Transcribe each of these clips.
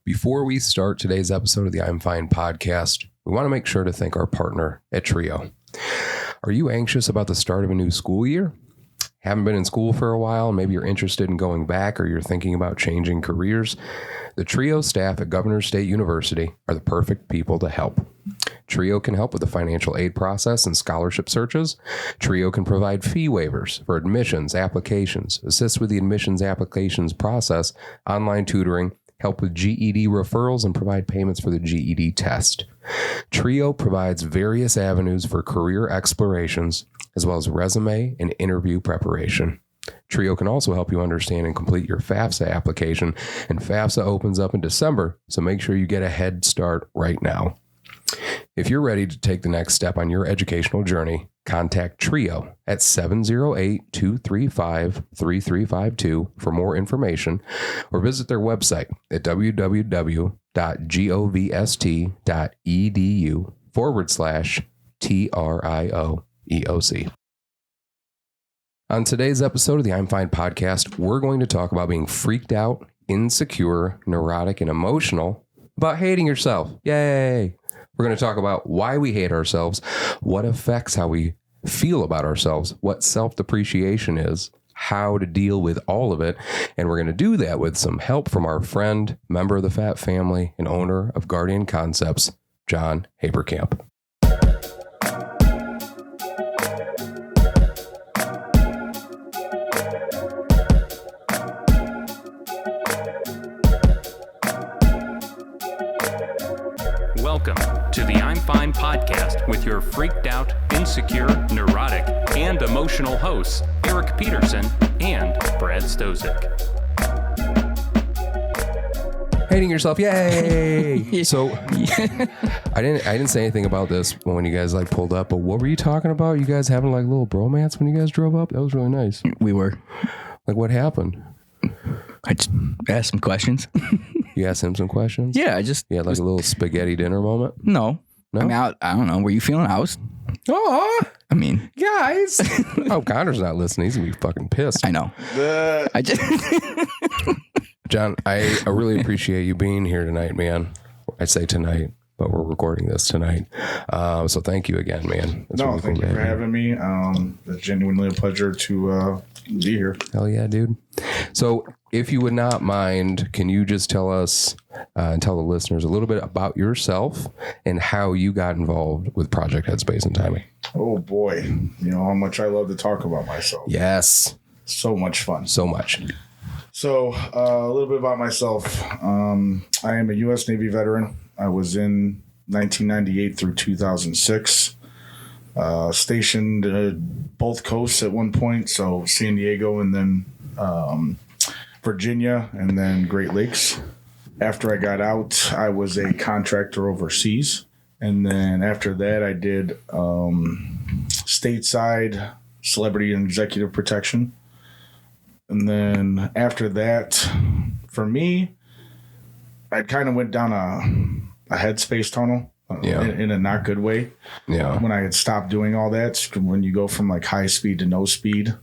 Before we start today's episode of the F.I.N.E podcast, we want to make sure to thank our partner at Trio. Are you anxious about the start of a new school year? Haven't been in school for a while, maybe you're interested in going back or you're thinking about changing careers? The Trio staff at Governors State University are the perfect people to help. Trio can help with the financial aid process and scholarship searches. Trio can provide fee waivers for admissions, applications, assist with the admissions applications process, online tutoring, help with GED referrals, and provide payments for the GED test. Trio provides various avenues for career explorations, as well as resume and interview preparation. Trio can also help you understand and complete your FAFSA application, and FAFSA opens up in December, so make sure you get a head start right now. If you're ready to take the next step on your educational journey, contact Trio at 708-235-3352 for more information, or visit their website at www.govst.edu/TRIOEOC. On today's episode of the F.I.N.E podcast, we're going to talk about being freaked out, insecure, neurotic, and emotional about hating yourself. Yay! We're going to talk about why we hate ourselves, what affects how we feel about ourselves, what self-depreciation is, how to deal with all of it, and we're going to do that with some help from our friend, member of the Fat family, and owner of Guardian Concepts, John Haberkamp. Welcome to the F.I.N.E podcast with your freaked out, insecure, neurotic, and emotional hosts, Eric Peterson and Brad Stozick. Hating yourself, yay! So, I didn't say anything about this when you guys pulled up, but what were you talking about? You guys having little bromance when you guys drove up? That was really nice. We were. What happened? I just asked some questions. You asked him some questions? Yeah, You had a little spaghetti dinner moment? No. I mean, I don't know. Were you feeling guys. Oh, Connor's not listening. He's going to be fucking pissed. I know. I just... John, I really appreciate you being here tonight, man. I say tonight, but we're recording this tonight. So thank you again, man. Thank you for having me. It's genuinely a pleasure to be here. Hell yeah, dude. So if you would not mind, can you just tell us and tell the listeners a little bit about yourself and how you got involved with Project Headspace and Timing? Oh boy. You know how much I love to talk about myself. Yes. So much fun. So much. So a little bit about myself. I am a U.S. Navy veteran. I was in 1998 through 2006. Stationed both coasts at one point, so San Diego and then Virginia and then Great Lakes. After I got out, I was a contractor overseas. And then after that, I did stateside celebrity and executive protection. And then after that, for me, I kind of went down a headspace tunnel. In a not good way. Yeah. When I had stopped doing all that, when you go from high speed to no speed,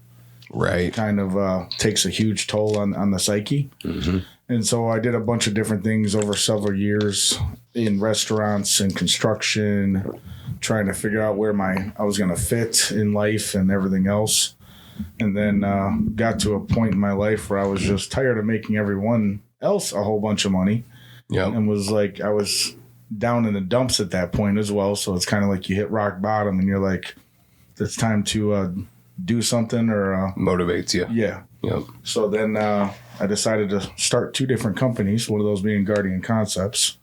right, it kind of takes a huge toll on the psyche. Mm-hmm. And so I did a bunch of different things over several years in restaurants and construction, trying to figure out where I was going to fit in life and everything else. And then got to a point in my life where I was just tired of making everyone else a whole bunch of money. Yeah. And was I was down in the dumps at that point as well. So it's kind of you hit rock bottom and you're like, it's time to do something or motivates you. Yeah. Yep. So then I decided to start two different companies, one of those being Guardian Concepts,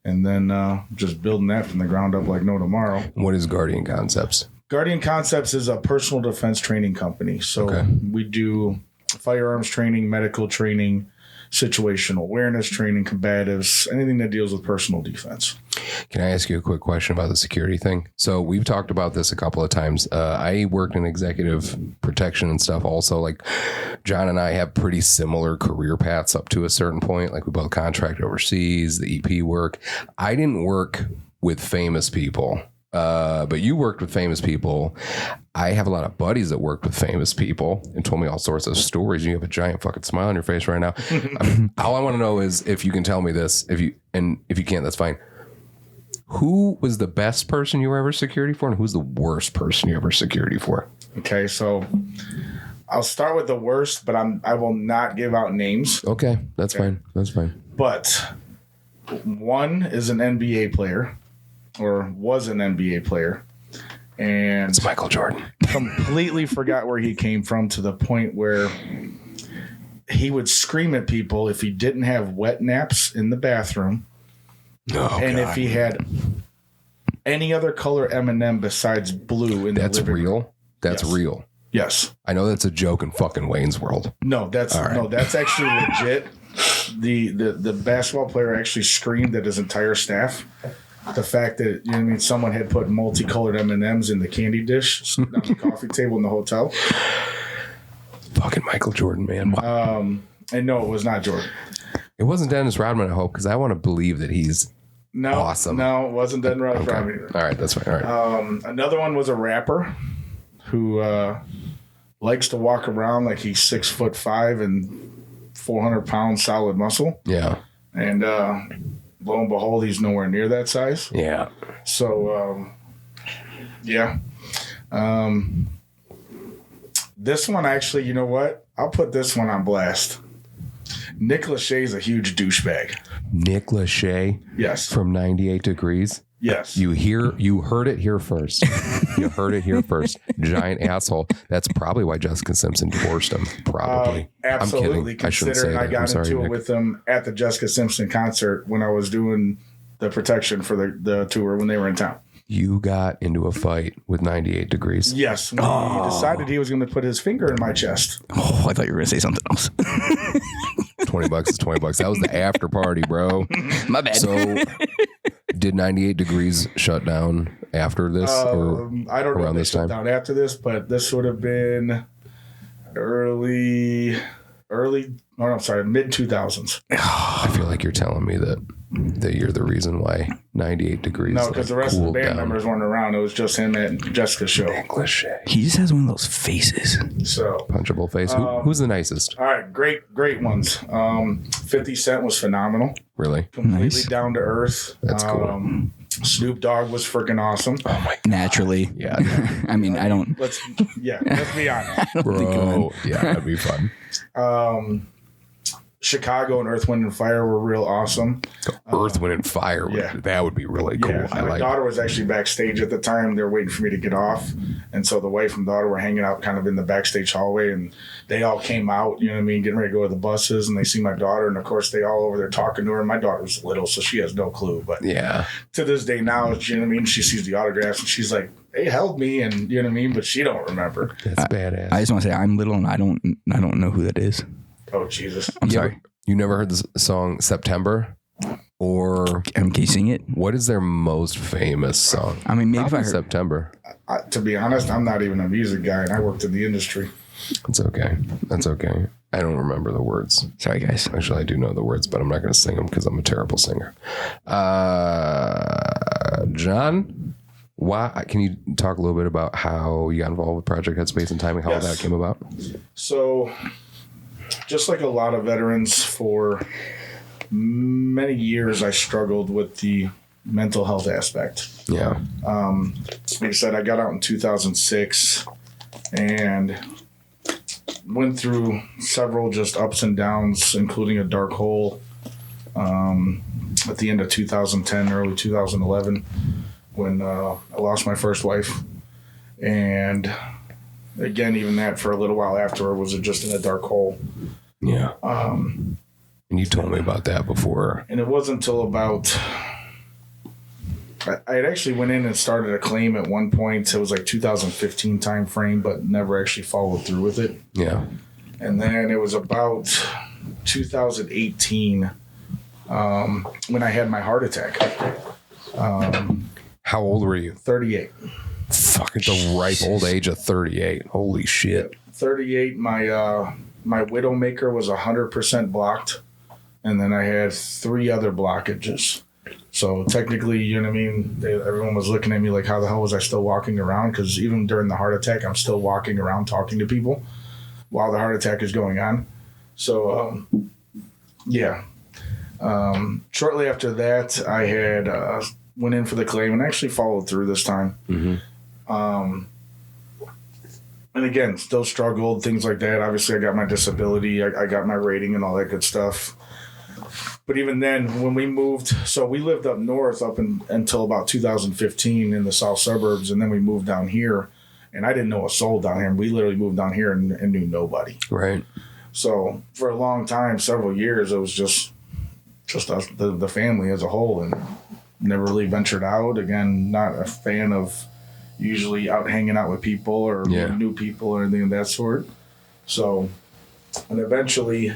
and then just building that from the ground up like no tomorrow. What is Guardian Concepts? Guardian Concepts is a personal defense training company. So we do firearms training, medical training, situational awareness training, combatives, anything that deals with personal defense. Can I ask you a quick question about the security thing? So we've talked about this a couple of times. I worked in executive protection and stuff also. John and I have pretty similar career paths up to a certain point. We both contract overseas, the EP work. I didn't work with famous people But you worked with famous people. I have a lot of buddies that worked with famous people and told me all sorts of stories. You have a giant fucking smile on your face right now. I mean, all I want to know is if you can tell me this. If you can't, that's fine. Who was the best person you were ever security for, and who's the worst person you ever security for? Okay, so I'll start with the worst, but I will not give out names. Okay, that's fine. That's fine. But one is an NBA player, or was an NBA player, and It's Michael Jordan. completely forgot where he came from, to the point where he would scream at people if he didn't have wet naps in the bathroom. Oh, And God. if he had any other color M&M besides blue in That's the living room. real. That's Yes. real. Yes. I know that's a joke in fucking Wayne's World. No, that's actually legit. The basketball player actually screamed at his entire staff. The fact that, you know what I mean, someone had put multicolored M&Ms in the candy dish on the coffee table in the hotel. Fucking Michael Jordan, man. And no, it was not Jordan. It wasn't Dennis Rodman, I hope, because I want to believe that he's No, awesome. No, it wasn't Denver Okay. either. All right, that's fine. All right. Another one was a rapper who likes to walk around like he's 6'5" and 400 pounds solid muscle. Yeah. And lo and behold, he's nowhere near that size. Yeah. So, yeah. This one, actually, you know what? I'll put this one on blast. Nick Lachey's a huge douchebag. Nick Lachey Yes. from 98 Degrees. Yes. You heard it here first. You heard it here first. Giant asshole. That's probably why Jessica Simpson divorced him. Probably. Absolutely. I'm kidding. I shouldn't say Considering I that. got I'm sorry, into it Nick. with him at the Jessica Simpson concert when I was doing the protection for the tour when they were in town. You got into a fight with 98 Degrees. Yes. When he decided he was going to put his finger in my chest. Oh, I thought you were going to say something else. $20 is $20. That was the after party, bro. My bad. So, did 98 Degrees shut down after this, or I don't know around if they this shut time? down after this, but this would have been mid 2000s. I feel like you're telling me that you're the reason why 98 Degrees. No, because the rest of the cooled band down. members weren't around. It was just him at Jessica's show. Lachey. He just has one of those faces. So, Punchable face. Who's the nicest? all right, great ones. 50 Cent was phenomenal. Really? Completely Nice. down to earth. That's cool. Snoop Dogg was freaking awesome. Oh my Naturally. Yeah. I mean, I don't Let's be honest. think Bro. Yeah, that'd be fun. Chicago and Earth, Wind, and Fire were real awesome. Earth, Wind, and Fire. yeah. That would be really cool. Yeah, I my like daughter was actually backstage at the time. They were waiting for me to get off. And so the wife and daughter were hanging out kind of in the backstage hallway, and they all came out, you know what I mean, getting ready to go to the buses, and they see my daughter, and of course they all over there talking to her. And my daughter was little, so she has no clue. But Yeah. to this day now, you know what I mean, she sees the autographs and she's like, they held me, and you know what I mean, but she don't remember. That's badass. I just want to say I'm little and I don't know who that is. Oh, Jesus. I'm You sorry. ever- you never heard the song September? Or Can you sing it? what is their most famous song? I mean, maybe Probably if I heard. September. To be honest, I'm not even a music guy, and I worked in the industry. It's okay. That's okay. I don't remember the words. Sorry, guys. Actually, I do know the words, but I'm not going to sing them because I'm a terrible singer. John, why? Can you talk a little bit about how you got involved with Project Headspace and timing, how Yes. that came about? So, just like a lot of veterans, for many years, I struggled with the mental health aspect. Yeah. Like I said, I got out in 2006 and went through several just ups and downs, including a dark hole at the end of 2010, early 2011, when I lost my first wife. And again, even that for a little while after was just in a dark hole. Yeah. And you told me about that before. And it wasn't until about, I had actually went in and started a claim at one point. It was like 2015 time frame, but never actually followed through with it. Yeah. And then it was about 2018 when I had my heart attack. How old were you? 38. Fucking the ripe old age of 38. Holy shit. 38. My Widowmaker was 100% blocked, and then I had 3 other blockages. So technically, you know what I mean? Everyone was looking at me like, how the hell was I still walking around? Because even during the heart attack, I'm still walking around talking to people while the heart attack is going on. So, yeah. Shortly after that, I had went in for the claim and actually followed through this time. Mm-hmm. And again, still struggled, things like that. Obviously, I got my disability. I got my rating and all that good stuff. But even then, when we moved, so we lived up north until about 2015 in the south suburbs, and then we moved down here, and I didn't know a soul down here. And we literally moved down here and knew nobody. Right. So for a long time, several years, it was just us, the family as a whole, and never really ventured out. Again, not a fan of usually out hanging out with people or new people or anything of that sort. So, and eventually,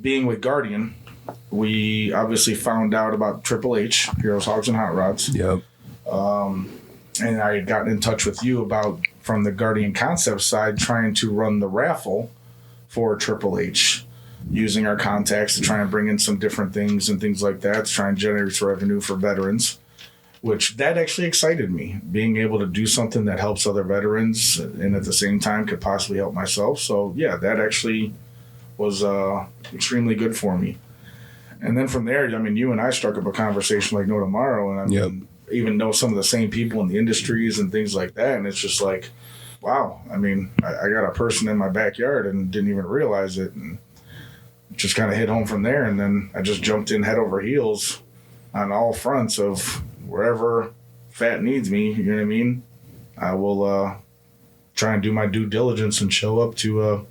being with Guardian, we obviously found out about Triple H, Heroes, Hogs, and Hot Rods. Yep. And I had gotten in touch with you about, from the Guardian Concepts side, trying to run the raffle for Triple H, using our contacts to try and bring in some different things and things like that to try and generate some revenue for veterans, which that actually excited me, being able to do something that helps other veterans and at the same time could possibly help myself. So yeah, that actually was extremely good for me. And then from there, I mean, you and I struck up a conversation like no tomorrow, and I mean, even know some of the same people in the industries and things like that. And it's just like, wow, I mean, I got a person in my backyard and didn't even realize it, and just kind of hit home from there. And then I just jumped in head over heels on all fronts of wherever F.I.N.E needs me, you know what I mean? I will try and do my due diligence and show up to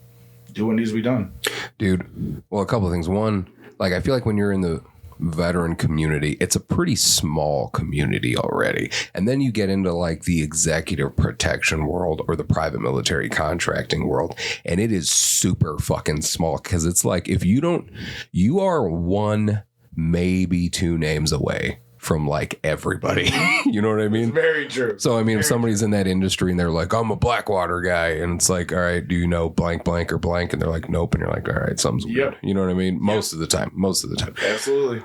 do what needs to be done. Dude, well, a couple of things. One, like, I feel like when you're in the veteran community, it's a pretty small community already. And then you get into like the executive protection world or the private military contracting world, and it is super fucking small, because it's like, if you are one, maybe two names away from like everybody. You know what I mean? Very true. So, I mean, if somebody's in that industry and they're like, I'm a Blackwater guy, and it's like, all right, do you know blank, blank, or blank? And they're like, nope. And you're like, all right, something's weird. You know what I mean? Most of the time. Absolutely.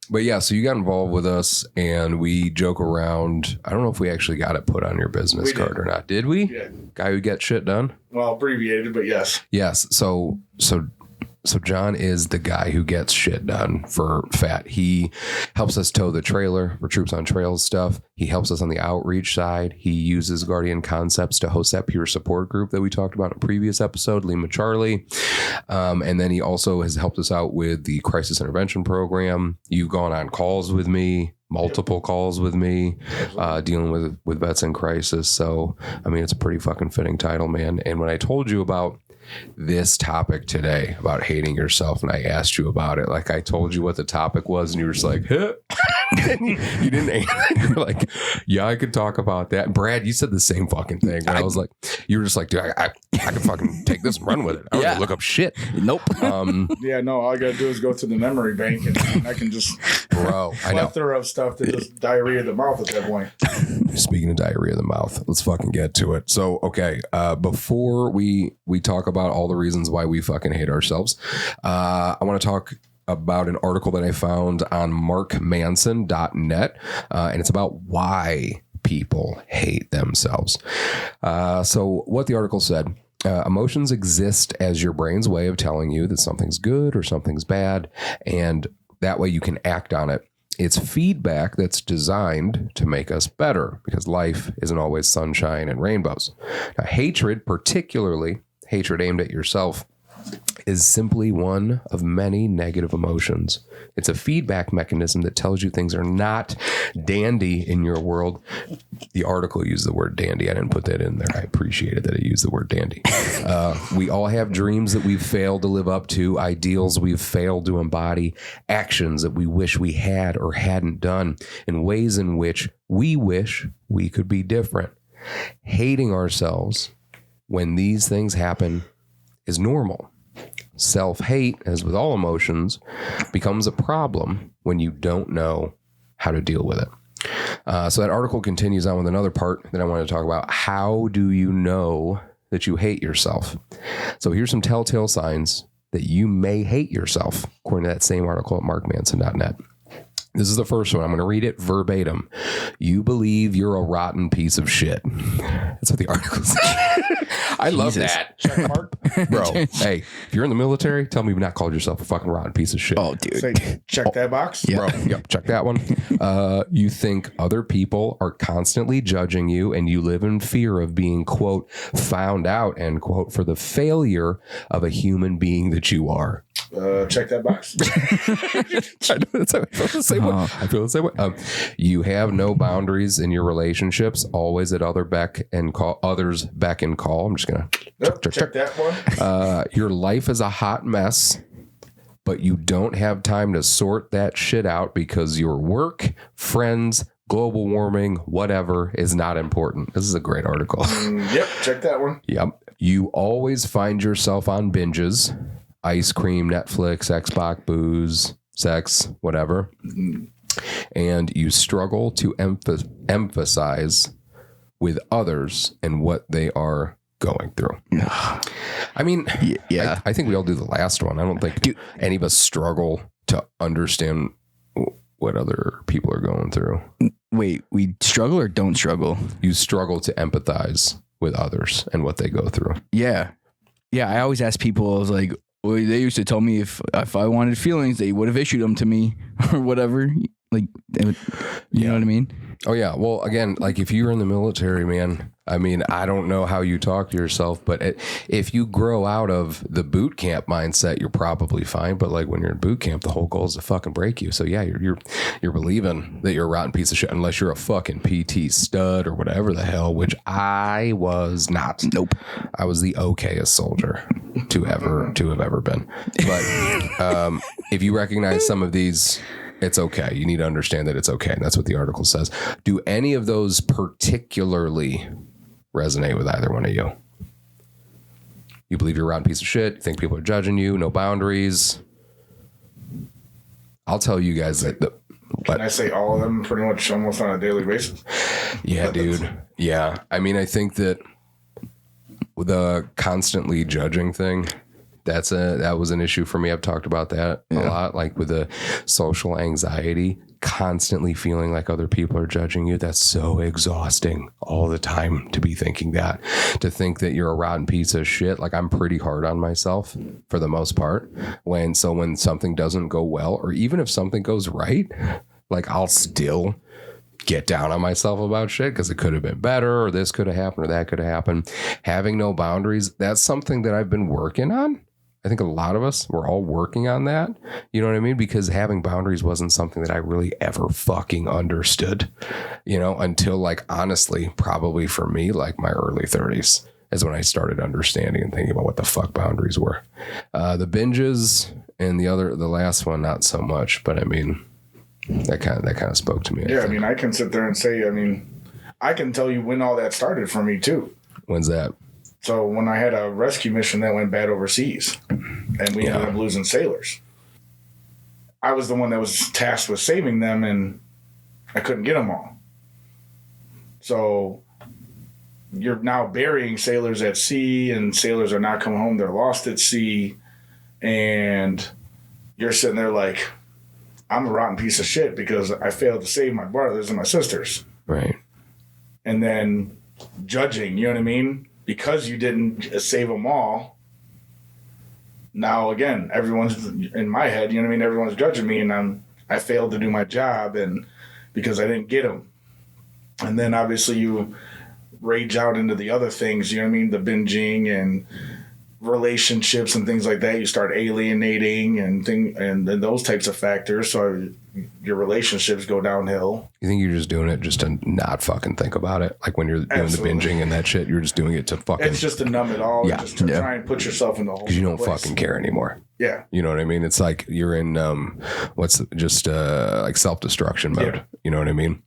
But yeah, so you got involved with us, and we joke around. I don't know if we actually got it put on your business card or not. Did we? Yeah. Guy who gets shit done? Well, abbreviated, but yes. Yes. So John is the guy who gets shit done for FAT. He helps us tow the trailer for Troops on Trails stuff. He helps us on the outreach side. He uses Guardian Concepts to host that peer support group that we talked about in a previous episode, Lima Charlie. And then he also has helped us out with the crisis intervention program. You've gone on calls with me, multiple calls with me, dealing with vets in crisis. So, I mean, it's a pretty fucking fitting title, man. And when I told you about this topic today about hating yourself, and I asked you about it, like I told you what the topic was, and you were just like, huh? You didn't answer. You were like, yeah, I could talk about that. Brad, you said the same fucking thing. And I was like, you were just like, dude, I can fucking take this and run with it. I don't have to look up shit. Nope. Yeah, no, all I gotta do is go to the memory bank, and I can just plethora of stuff that just diarrhea of the mouth at that point. Speaking of diarrhea of the mouth, let's fucking get to it. So, okay, before we talk about all the reasons why we fucking hate ourselves, I want to talk about an article that I found on markmanson.net, and it's about why people hate themselves. So what the article said: emotions exist as your brain's way of telling you that something's good or something's bad, and that way you can act on it. It's feedback that's designed to make us better, because life isn't always sunshine and rainbows. Now, hatred, particularly hatred aimed at yourself, is simply one of many negative emotions. It's a feedback mechanism that tells you things are not dandy in your world. The article used the word dandy. I didn't put that in there. I appreciated that it used the word dandy. We all have dreams that we've failed to live up to, ideals we've failed to embody, actions that we wish we had or hadn't done, and ways in which we wish we could be different. Hating ourselves when these things happen is normal. Self-hate, as with all emotions, becomes a problem when you don't know how to deal with it. So that article continues on with another part that I wanted to talk about. How do you know that you hate yourself? So here's some telltale signs that you may hate yourself, according to that same article at markmanson.net. This is the first one. I'm going to read it verbatim. You believe you're a rotten piece of shit. That's what the article says. I love that. Check mark. Bro, hey, if you're in the military, tell me you've not called yourself a fucking rotten piece of shit. Oh, dude. Say, check that box. Yeah. Bro, yep, check that one. You think other people are constantly judging you and you live in fear of being, quote, found out, end quote, for the failure of a human being that you are. Check that box. I feel the same way. I feel the same way. You have no boundaries in your relationships, always at others beck and call. I'm just going to check that one. your life is a hot mess, but you don't have time to sort that shit out because your work, friends, global warming, whatever is not important. This is a great article. Yep, check that one. Yep. You always find yourself on binges, ice cream, Netflix, Xbox, booze, sex, whatever. And you struggle to emphasize with others and what they are going through. I mean, Yeah. I think we all do the last one. I don't think any of us struggle to understand what other people are going through. Wait, we struggle or don't struggle? You struggle to empathize with others and what they go through. Yeah. Yeah. I always ask people, I was like, well, they used to tell me if I wanted feelings, they would have issued them to me or whatever. Like, you know what I mean? Oh, yeah. Well, again, like if you're in the military, man, I mean, I don't know how you talk to yourself, but if you grow out of the boot camp mindset, you're probably fine. But like when you're in boot camp, the whole goal is to fucking break you. So yeah, you're believing that you're a rotten piece of shit unless you're a fucking PT stud or whatever the hell, which I was not. Nope. I was the okayest soldier to have ever been. But if you recognize some of these, it's okay. You need to understand that it's okay. And that's what the article says. Do any of those particularly resonate with either one of you? You believe you're a rotten piece of shit. You think people are judging you. No boundaries. I'll tell you guys that. Can I say all of them pretty much almost on a daily basis? Yeah, dude. Yeah. I mean, I think that with the constantly judging thing, that was an issue for me. I've talked about that a lot, like with the social anxiety, constantly feeling like other people are judging you. That's so exhausting all the time to be thinking that, to think that you're a rotten piece of shit. Like I'm pretty hard on myself for the most part. When something doesn't go well, or even if something goes right, like I'll still get down on myself about shit because it could have been better, or this could have happened, or that could have happened. Having no boundaries, that's something that I've been working on. I think a lot of us, we're all working on that. You know what I mean? Because having boundaries wasn't something that I really ever fucking understood, until like, honestly, probably for me, like my early 30s is when I started understanding and thinking about what the fuck boundaries were. The binges and the last one, not so much, but I mean, that kind of spoke to me. Yeah. I mean, I can sit there and say, I can tell you when all that started for me too. When's that? So when I had a rescue mission that went bad overseas and we ended up losing sailors, I was the one that was tasked with saving them and I couldn't get them all. So you're now burying sailors at sea and sailors are not coming home. They're lost at sea. And you're sitting there like, I'm a rotten piece of shit because I failed to save my brothers and my sisters. Right. And then judging, you know what I mean? Because you didn't save them all, now again, everyone's in my head, you know what I mean? Everyone's judging me and I failed to do my job and because I didn't get them. And then obviously you rage out into the other things, you know what I mean? The binging and relationships and things like that. You start alienating and those types of factors. So your relationships go downhill. You think you're just doing it just to not fucking think about it? Like when you're doing the binging and that shit, you're just doing it to fucking... It's just to numb it all. Yeah. Just to try and put yourself in the whole because you don't fucking care anymore. Yeah. You know what I mean? It's like you're in like self-destruction mode. Yeah. You know what I mean?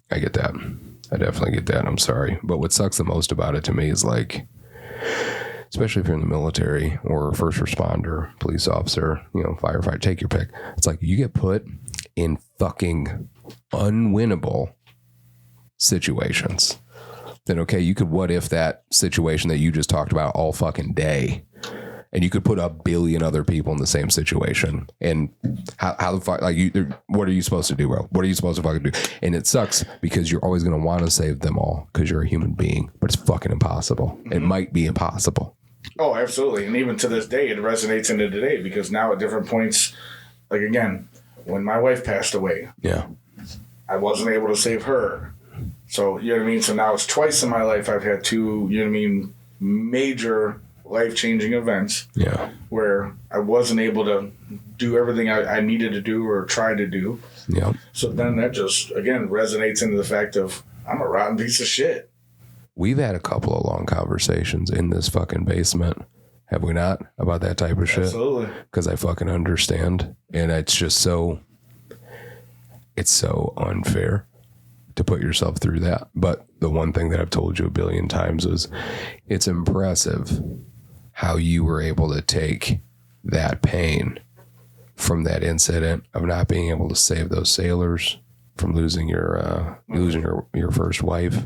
I get that. I definitely get that. I'm sorry. But what sucks the most about it to me is like, especially if you're in the military or first responder, police officer, firefighter, take your pick. It's like you get put in fucking unwinnable situations. Then, okay, you could what if that situation that you just talked about all fucking day. And you could put a billion other people in the same situation. And how the fuck, like, what are you supposed to do, bro? What are you supposed to fucking do? And it sucks because you're always going to want to save them all because you're a human being, but it's fucking impossible. It might be impossible. Oh, absolutely. And even to this day, it resonates into today because now at different points, like again, when my wife passed away, Yeah. I wasn't able to save her. So, you know what I mean? So now it's twice in my life I've had two, you know what I mean, major life-changing events. Yeah. Where I wasn't able to do everything I needed to do or try to do. Yeah. So then that just, again, resonates into the fact of I'm a rotten piece of shit. We've had a couple of long conversations in this fucking basement, have we not, about that type of shit? Absolutely. Because I fucking understand. And it's just it's so unfair to put yourself through that. But the one thing that I've told you a billion times is it's impressive how you were able to take that pain from that incident of not being able to save those sailors from losing your first wife.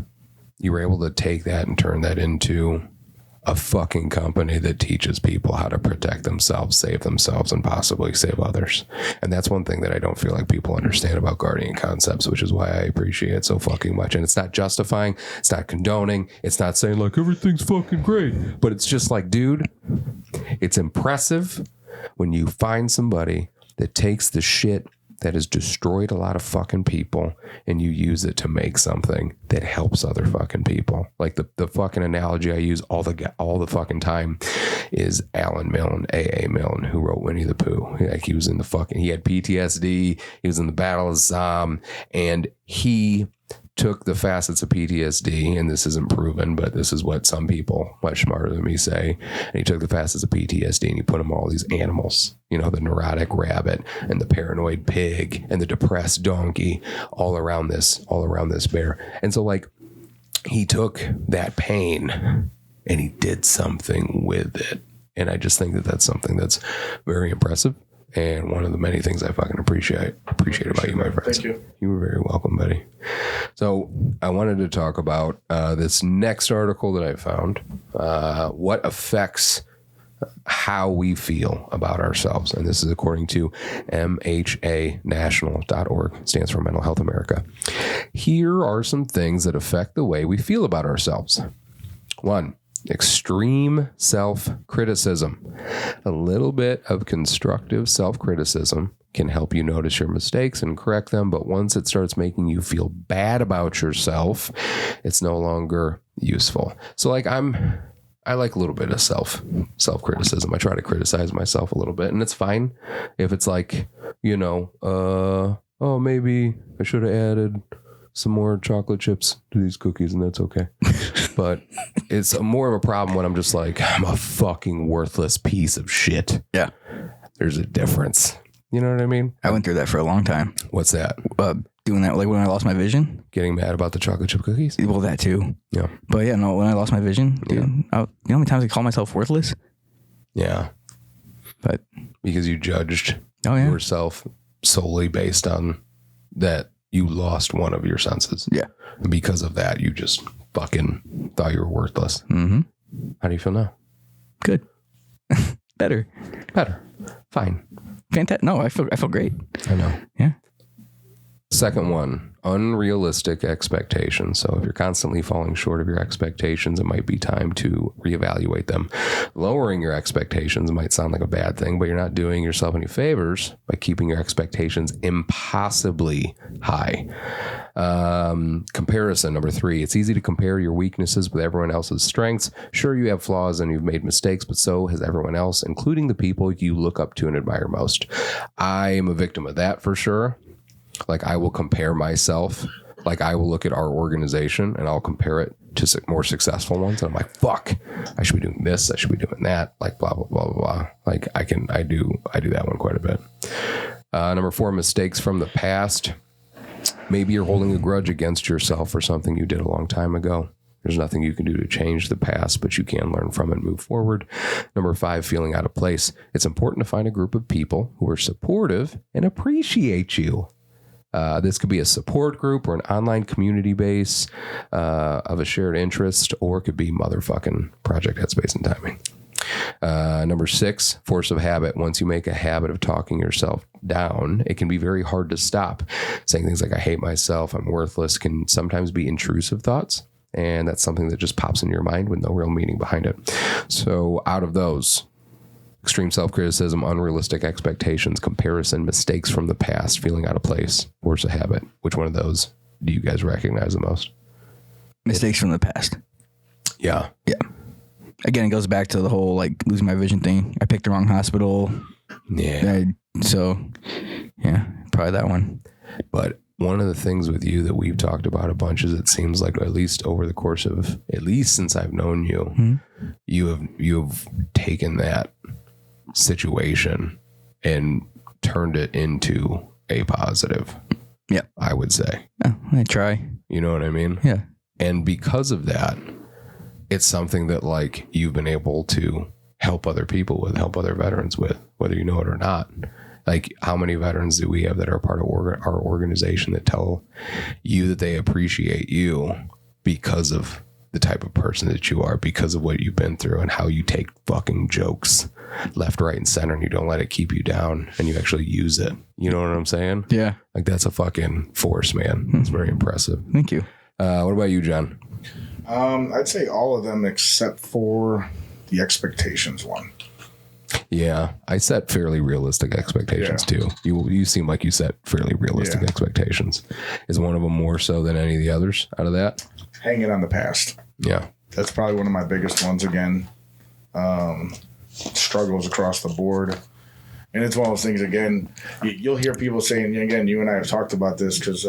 You were able to take that and turn that into a fucking company that teaches people how to protect themselves, save themselves, and possibly save others. And that's one thing that I don't feel like people understand about Guardian Concepts, which is why I appreciate it so fucking much. And it's not justifying, it's not condoning, it's not saying like everything's fucking great, but it's just like, dude, it's impressive when you find somebody that takes the shit that has destroyed a lot of fucking people and you use it to make something that helps other fucking people. Like the fucking analogy I use all the fucking time is Alan Milne, A.A. Milne, who wrote Winnie the Pooh. Like he had PTSD. He was in the Battle of Somme, and he took the facets of PTSD, and this isn't proven, but this is what some people much smarter than me say. And he took the facets of PTSD and he put them all these animals, you know, the neurotic rabbit and the paranoid pig and the depressed donkey all around this bear. And so like he took that pain and he did something with it. And I just think that that's something that's very impressive. And one of the many things I fucking appreciate about you, my friends. Thank you. You were very welcome, buddy. So I wanted to talk about this next article that I found. What affects how we feel about ourselves. And this is according to MHAnational.org. Stands for Mental Health America. Here are some things that affect the way we feel about ourselves. 1. Extreme self-criticism. A little bit of constructive self-criticism can help you notice your mistakes and correct them, but once it starts making you feel bad about yourself, it's no longer useful. So like I like a little bit of self-criticism. I try to criticize myself a little bit, and it's fine if it's like, you know, oh, maybe I should have added some more chocolate chips to these cookies, and that's okay. But it's more of a problem when I'm just like, I'm a fucking worthless piece of shit. Yeah. There's a difference. You know what I mean? I went through that for a long time. What's that? Doing that, like when I lost my vision. Getting mad about the chocolate chip cookies? Well, that too. Yeah. But yeah, no, when I lost my vision, dude, you know how many times I call myself worthless? Yeah. But because you judged yourself solely based on that you lost one of your senses. Yeah. And because of that, you just fucking thought you were worthless. Mm-hmm. How do you feel now? Good. Better. Fine. Fantastic. No, I feel great. I know. Yeah. Second one, unrealistic expectations. So if you're constantly falling short of your expectations, it might be time to reevaluate them. Lowering your expectations might sound like a bad thing, but you're not doing yourself any favors by keeping your expectations impossibly high. Comparison, number 3. It's easy to compare your weaknesses with everyone else's strengths. Sure, you have flaws and you've made mistakes, but so has everyone else, including the people you look up to and admire most. I am a victim of that for sure. Like I will compare myself, like I will look at our organization and I'll compare it to more successful ones. And I'm like, fuck, I should be doing this. I should be doing that. Like blah, blah, blah, blah, blah. Like I do that one quite a bit. Number 4, mistakes from the past. Maybe you're holding a grudge against yourself for something you did a long time ago. There's nothing you can do to change the past, but you can learn from it and move forward. Number 5, feeling out of place. It's important to find a group of people who are supportive and appreciate you. This could be a support group or an online community base of a shared interest, or it could be motherfucking Project Headspace and Timing. Number 6, force of habit. Once you make a habit of talking yourself down, it can be very hard to stop. Saying things like, I hate myself, I'm worthless, can sometimes be intrusive thoughts. And that's something that just pops into your mind with no real meaning behind it. So out of those, extreme self-criticism, unrealistic expectations, comparison, mistakes from the past, feeling out of place, force of habit. Which one of those do you guys recognize the most? Mistakes from the past. Yeah. Yeah. Again, it goes back to the whole like losing my vision thing. I picked the wrong hospital. Yeah. So, yeah, probably that one. But one of the things with you that we've talked about a bunch is it seems like at least over the course of, at least since I've known you, you have taken that situation and turned it into a positive. Yeah. I would say. Yeah, I try. You know what I mean? Yeah. And because of that, it's something that like you've been able to help other people with, help other veterans with, whether you know it or not. Like, how many veterans do we have that are part of our organization that tell you that they appreciate you because of the type of person that you are, because of what you've been through and how you take fucking jokes left, right, and center, and you don't let it keep you down and you actually use it. You know what I'm saying? Yeah. Like, that's a fucking force, man. It's very impressive. Thank you. What about you, John? I'd say all of them except for the expectations one. Yeah, I set fairly realistic expectations too. You seem like you set fairly realistic expectations. Is one of them more so than any of the others out of that? Hanging on the past. Yeah. That's probably one of my biggest ones again. Struggles across the board. And it's one of those things, again, you'll hear people saying, again, you and I have talked about this because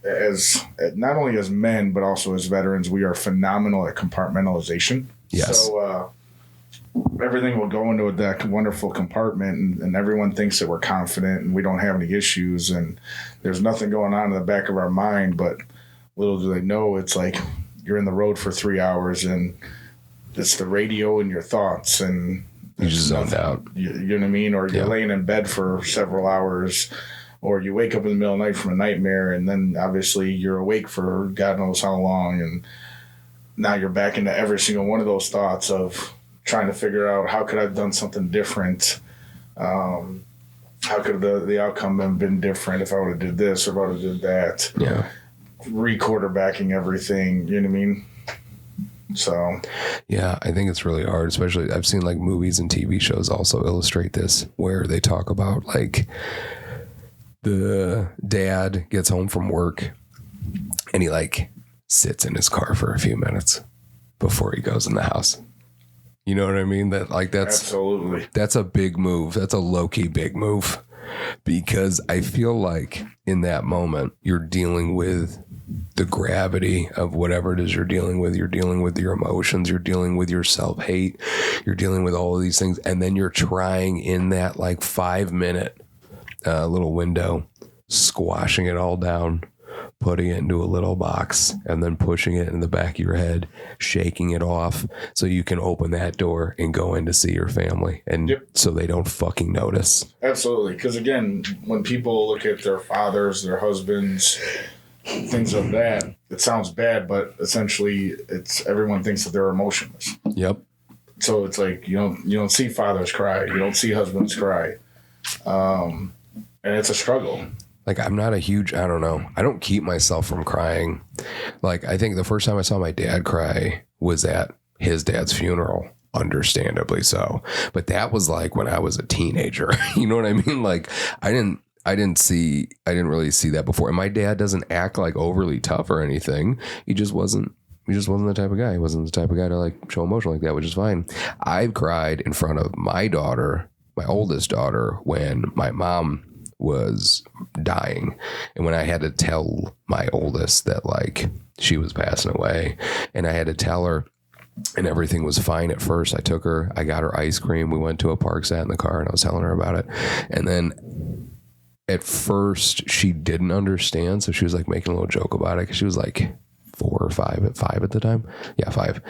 as not only as men, but also as veterans, we are phenomenal at compartmentalization. Yes. So everything will go into that wonderful compartment and everyone thinks that we're confident and we don't have any issues and there's nothing going on in the back of our mind, but little do they know it's like you're in the road for 3 hours and it's the radio and your thoughts and you just zoned out. You know what I mean? Or you're laying in bed for several hours or you wake up in the middle of the night from a nightmare and then obviously you're awake for God knows how long and now you're back into every single one of those thoughts of trying to figure out how could I have done something different? How could the outcome have been different if I would have did this or if I would have did that? Yeah. Re-quarterbacking everything, you know what I mean? So. Yeah, I think it's really hard, especially I've seen like movies and TV shows also illustrate this where they talk about like the dad gets home from work and he like sits in his car for a few minutes before he goes in the house. You know what I mean? That's absolutely. That's a big move. That's a low-key big move because I feel like in that moment you're dealing with the gravity of whatever it is you're dealing with. You're dealing with your emotions. You're dealing with your self-hate. You're dealing with all of these things. And then you're trying in that like 5-minute little window, squashing it all down, putting it into a little box and then pushing it in the back of your head, shaking it off so you can open that door and go in to see your family and so they don't fucking notice. Absolutely. Because again, when people look at their fathers, their husbands, things of that, it sounds bad, but essentially it's everyone thinks that they're emotionless. Yep. So it's like you don't see fathers cry, you don't see husbands cry. And it's a struggle. Like, I'm not a huge, I don't know. I don't keep myself from crying. Like, I think the first time I saw my dad cry was at his dad's funeral, understandably so. But that was like when I was a teenager. You know what I mean? Like, I didn't really see that before. And my dad doesn't act like overly tough or anything. He just wasn't the type of guy. He wasn't the type of guy to like show emotion like that, which is fine. I've cried in front of my daughter, my oldest daughter, when my mom was dying and when I had to tell my oldest that like she was passing away and I had to tell her and everything was fine at first. I took her, I got her ice cream, we went to a park, sat in the car and I was telling her about it. And then at first she didn't understand, so she was like making a little joke about it because she was like 4 or 5 at the time. Yeah, 5.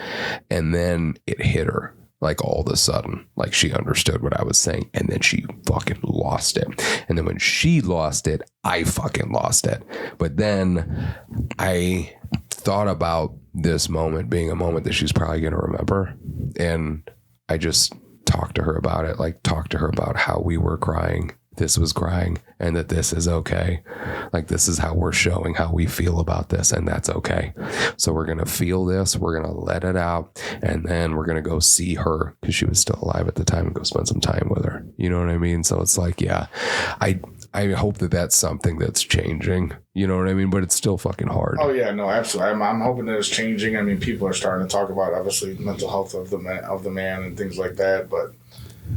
And then it hit her. Like all of a sudden, like she understood what I was saying and then she fucking lost it. And then when she lost it, I fucking lost it. But then I thought about this moment being a moment that she's probably going to remember. And I just talked to her about it, like talked to her about how we were crying. This was crying and that this is okay. Like, this is how we're showing how we feel about this, and that's okay. So we're going to feel this. We're going to let it out. And then we're going to go see her, because she was still alive at the time, and go spend some time with her. You know what I mean? So it's like, yeah, I hope that that's something that's changing. You know what I mean? But it's still fucking hard. Oh yeah, no, absolutely. I'm hoping that it's changing. I mean, people are starting to talk about, obviously, mental health of the man and things like that. But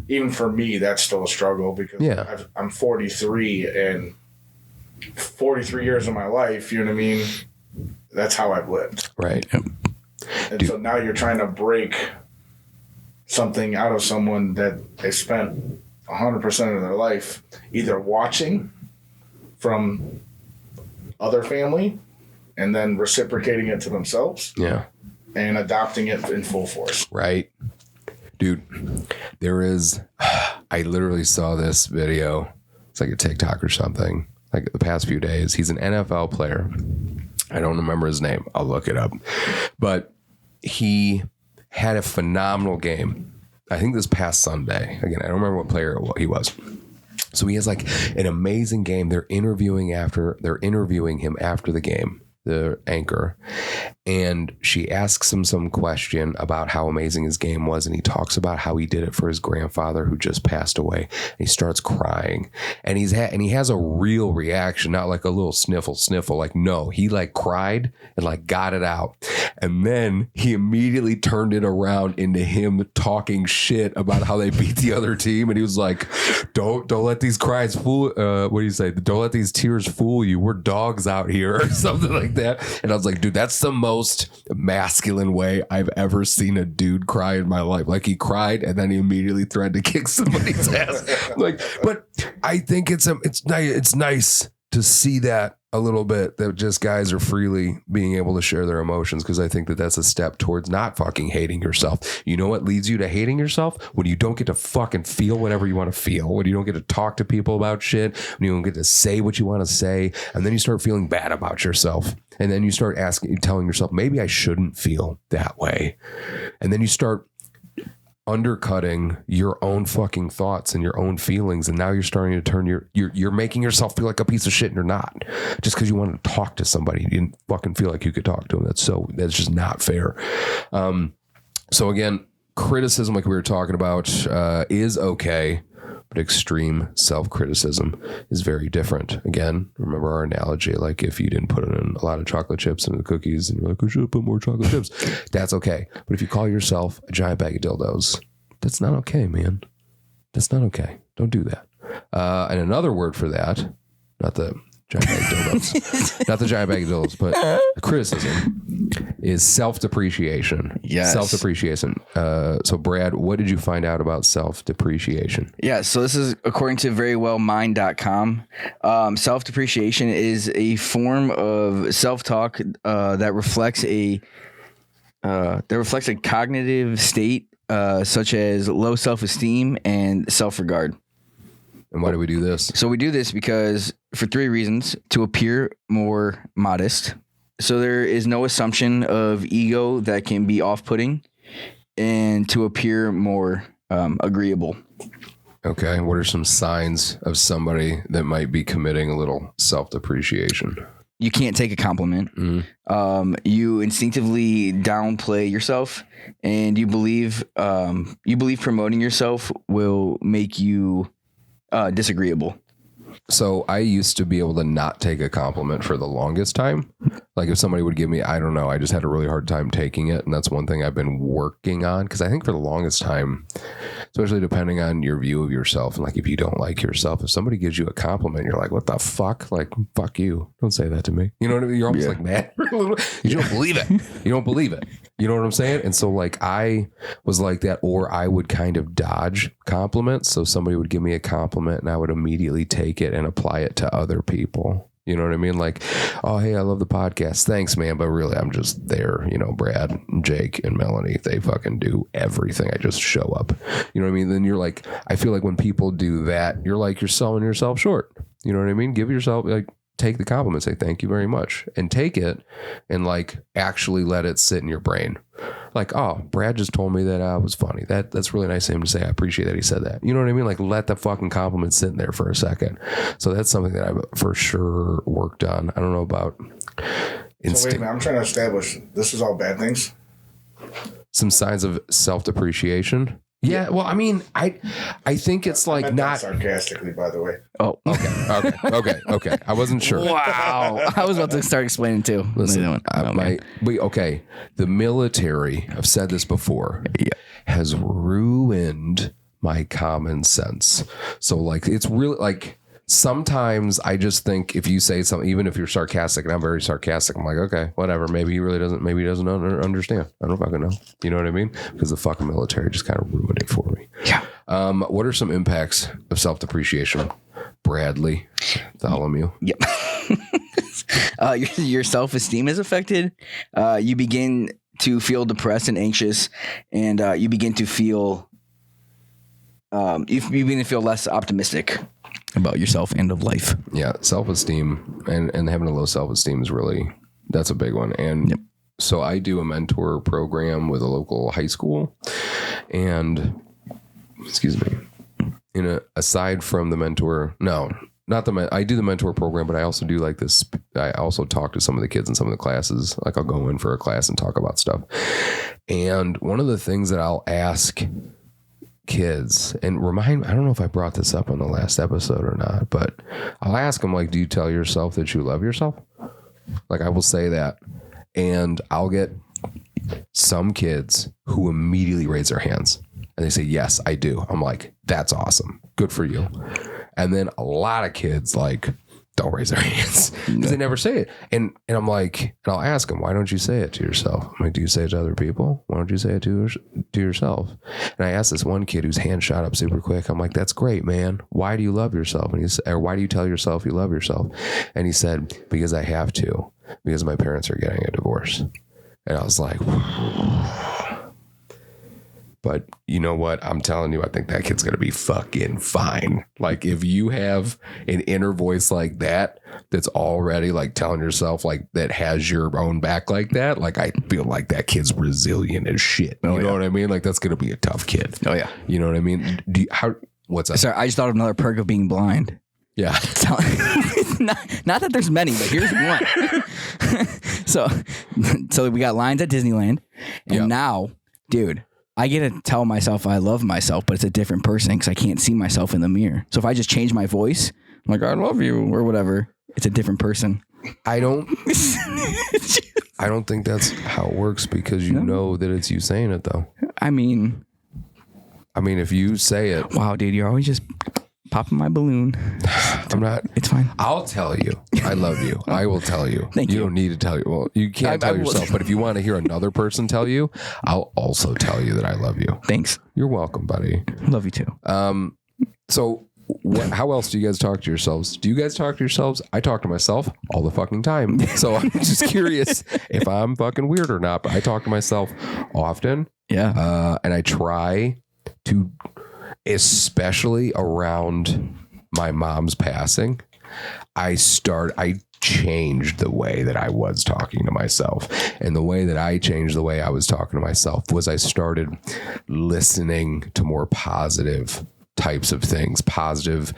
even for me, that's still a struggle, because I'm 43, and 43 years of my life, you know what I mean? That's how I've lived. Right. And so now you're trying to break something out of someone that they spent 100% of their life either watching from other family and then reciprocating it to themselves. Yeah. And adopting it in full force. Right. Dude, I literally saw this video. It's like a TikTok or something, like the past few days. He's an NFL player. I don't remember his name. I'll look it up. But he had a phenomenal game. I think this past Sunday. Again, I don't remember what player he was. So he has like an amazing game. They're interviewing him after the game, the anchor, and she asks him some question about how amazing his game was, and he talks about how he did it for his grandfather who just passed away, and he starts crying, and he has a real reaction, not like a little sniffle, like, no, he like cried and like got it out, and then he immediately turned it around into him talking shit about how they beat the other team, and he was like, don't let these cries fool, what do you say, don't let these tears fool you, we're dogs out here, or something like that. And I was like, dude, that's the most masculine way I've ever seen a dude cry in my life. Like, he cried and then he immediately threatened to kick somebody's ass. Like, but I think it's nice to see that a little bit, that just guys are freely being able to share their emotions, because I think that that's a step towards not fucking hating yourself. You know what leads you to hating yourself? When you don't get to fucking feel whatever you want to feel, when you don't get to talk to people about shit, when you don't get to say what you want to say, and then you start feeling bad about yourself, and then you start telling yourself, maybe I shouldn't feel that way, and then you start undercutting your own fucking thoughts and your own feelings, and now you're starting to turn you're making yourself feel like a piece of shit, and you're not, just because you wanted to talk to somebody. You didn't fucking feel like you could talk to them. That's just not fair. So again, criticism, like we were talking about, is okay, but extreme self-criticism is very different. Again, remember our analogy, like if you didn't put in a lot of chocolate chips into the cookies and you're like, I should have put more chocolate chips, that's okay. But if you call yourself a giant bag of dildos, that's not okay, man. That's not okay. Don't do that. And another word for that, not the giant bag of dildos, not the giant bag of dildos, but criticism, is self-depreciation. Yes. Self-depreciation. So Brad, what did you find out about self-depreciation? Yeah, so this is according to verywellmind.com. Self-depreciation is a form of self-talk that reflects a cognitive state such as low self-esteem and self-regard. And why do we do this? So we do this because for 3 reasons: to appear more modest, so there is no assumption of ego that can be off-putting, and to appear more agreeable. Okay. What are some signs of somebody that might be committing a little self-depreciation? You can't take a compliment. Mm-hmm. You instinctively downplay yourself, and you believe promoting yourself will make you disagreeable. So I used to be able to not take a compliment for the longest time. Like if somebody would give me, I don't know, I just had a really hard time taking it. And that's one thing I've been working on. Because I think for the longest time, especially depending on your view of yourself, and like if you don't like yourself, if somebody gives you a compliment, you're like, what the fuck? Like, fuck you. Don't say that to me. You know what I mean? You're almost like mad. You don't believe it. You don't believe it. You know what I'm saying? And so like I was like that, or I would kind of dodge compliments. So somebody would give me a compliment and I would immediately take it and apply it to other people. You know what I mean? Like, oh, hey, I love the podcast. Thanks, man. But really, I'm just there. You know, Brad, Jake, and Melanie, they fucking do everything. I just show up. You know what I mean? Then you're like, I feel like when people do that, you're like, you're selling yourself short. You know what I mean? Give yourself, like, take the compliment, say thank you very much, and take it and like actually let it sit in your brain. Like, oh, Brad just told me that I was funny. That's really nice of him to say. I appreciate that he said that. You know what I mean? Like, let the fucking compliment sit in there for a second. So that's something that I've for sure worked on. I don't know about instinct. So wait a minute, I'm trying to establish this is all bad things. Some signs of self-depreciation. Yeah, well, I mean, I think it's like not sarcastically, by the way. Oh, okay. I wasn't sure. Wow, I was about to start explaining too. Listen, the military, I've said this before, has ruined my common sense. So like, it's really like, sometimes I just think if you say something, even if you're sarcastic, and I'm very sarcastic, I'm like, okay, whatever. Maybe he really doesn't. Maybe he doesn't understand. I don't fucking know. You know what I mean? Because the fucking military just kind of ruined it for me. Yeah. What are some impacts of self-depreciation? Bradley, Tholomew. Yep. Your self-esteem is affected. You begin to feel depressed and anxious, and you begin to feel less optimistic about yourself and of life. Yeah, self-esteem and having a low self-esteem is really, that's a big one. And so I do a mentor program with a local high school, and aside from the mentor, I do the mentor program, but I also do like this. I also talk to some of the kids in some of the classes. Like I'll go in for a class and talk about stuff. And one of the things that I'll ask kids and I don't know if I brought this up on the last episode or not, but I'll ask them like, do you tell yourself that you love yourself? Like I will say that, and I'll get some kids who immediately raise their hands and they say, yes, I do. I'm like, that's awesome. Good for you. And then a lot of kids like don't raise their hands because they never say it. And I'm like, and I'll ask them, why don't you say it to yourself? I'm like, do you say it to other people? Why don't you say it to yourself? And I asked this one kid whose hand shot up super quick. I'm like, that's great, man. Why do you love yourself? And or why do you tell yourself you love yourself? And he said, because I have to, because my parents are getting a divorce. And I was like, but you know what? I'm telling you, I think that kid's going to be fucking fine. Like if you have an inner voice like that, that's already like telling yourself like that has your own back like that. Like I feel like that kid's resilient as shit. You know what I mean? Like that's going to be a tough kid. Oh yeah. You know what I mean? What's that? Sorry, I just thought of another perk of being blind. Yeah. not that there's many, but here's one. So we got lines at Disneyland, and now, dude, I get to tell myself I love myself, but it's a different person because I can't see myself in the mirror. So if I just change my voice, I'm like, I love you or whatever, it's a different person. I don't think that's how it works because you know that it's you saying it though. I mean, if you say it. Wow, dude, you're always just popping my balloon. I'm not. It's fine. I'll tell you. I love you. I will tell you. Thank you. You don't need to tell you. Well, you can't tell yourself, but if you want to hear another person tell you, I'll also tell you that I love you. Thanks. You're welcome, buddy. Love you too. So how else do you guys talk to yourselves? Do you guys talk to yourselves? I talk to myself all the fucking time. So I'm just curious if I'm fucking weird or not, but I talk to myself often. Yeah. And I try to, especially around my mom's passing, I changed the way that I was talking to myself. And the way that I changed the way I was talking to myself was I started listening to more positive types of things, positive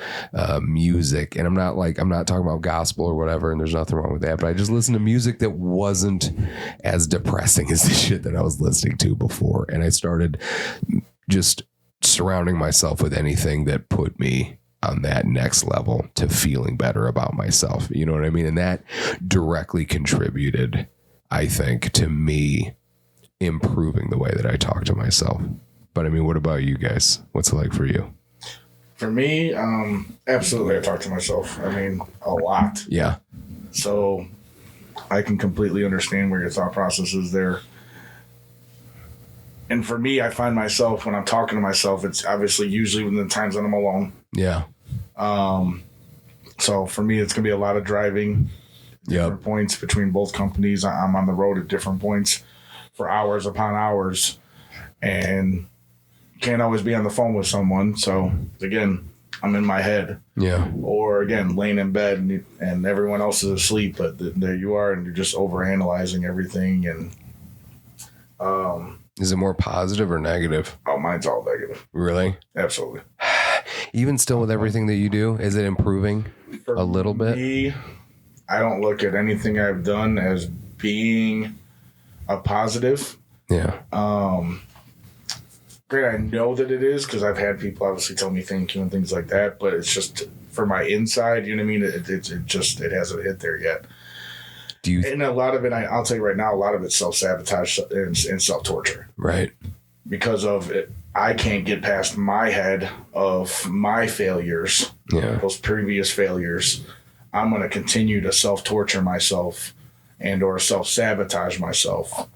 music. And I'm not talking about gospel or whatever, and there's nothing wrong with that, but I just listened to music that wasn't as depressing as the shit that I was listening to before. And I started just surrounding myself with anything that put me on that next level to feeling better about myself. You know what I mean? And that directly contributed, I think, to me improving the way that I talk to myself. But I mean, what about you guys? What's it like for you? For me, absolutely, I talk to myself. I mean, a lot. Yeah. So I can completely understand where your thought process is there. And for me, I find myself when I'm talking to myself, it's obviously usually when the times that I'm alone. Yeah. So for me, it's going to be a lot of driving. Different points between both companies. I'm on the road at different points for hours upon hours, and can't always be on the phone with someone. So again, I'm in my head. Yeah. Or again, laying in bed and everyone else is asleep, but there you are, and you're just overanalyzing everything. And is it more positive or negative? Oh, mine's all negative. Really? Absolutely. Even still with everything that you do, is it improving a little bit? I don't look at anything I've done as being a positive. Yeah. Great, I know that it is because I've had people obviously tell me thank you and things like that, but it's just for my inside, you know what I mean? It hasn't hit there yet. And a lot of it, I'll tell you right now, a lot of it's self-sabotage and self-torture. Right. Because of it, I can't get past my head of my failures, those previous failures. I'm going to continue to self-torture myself and or self-sabotage myself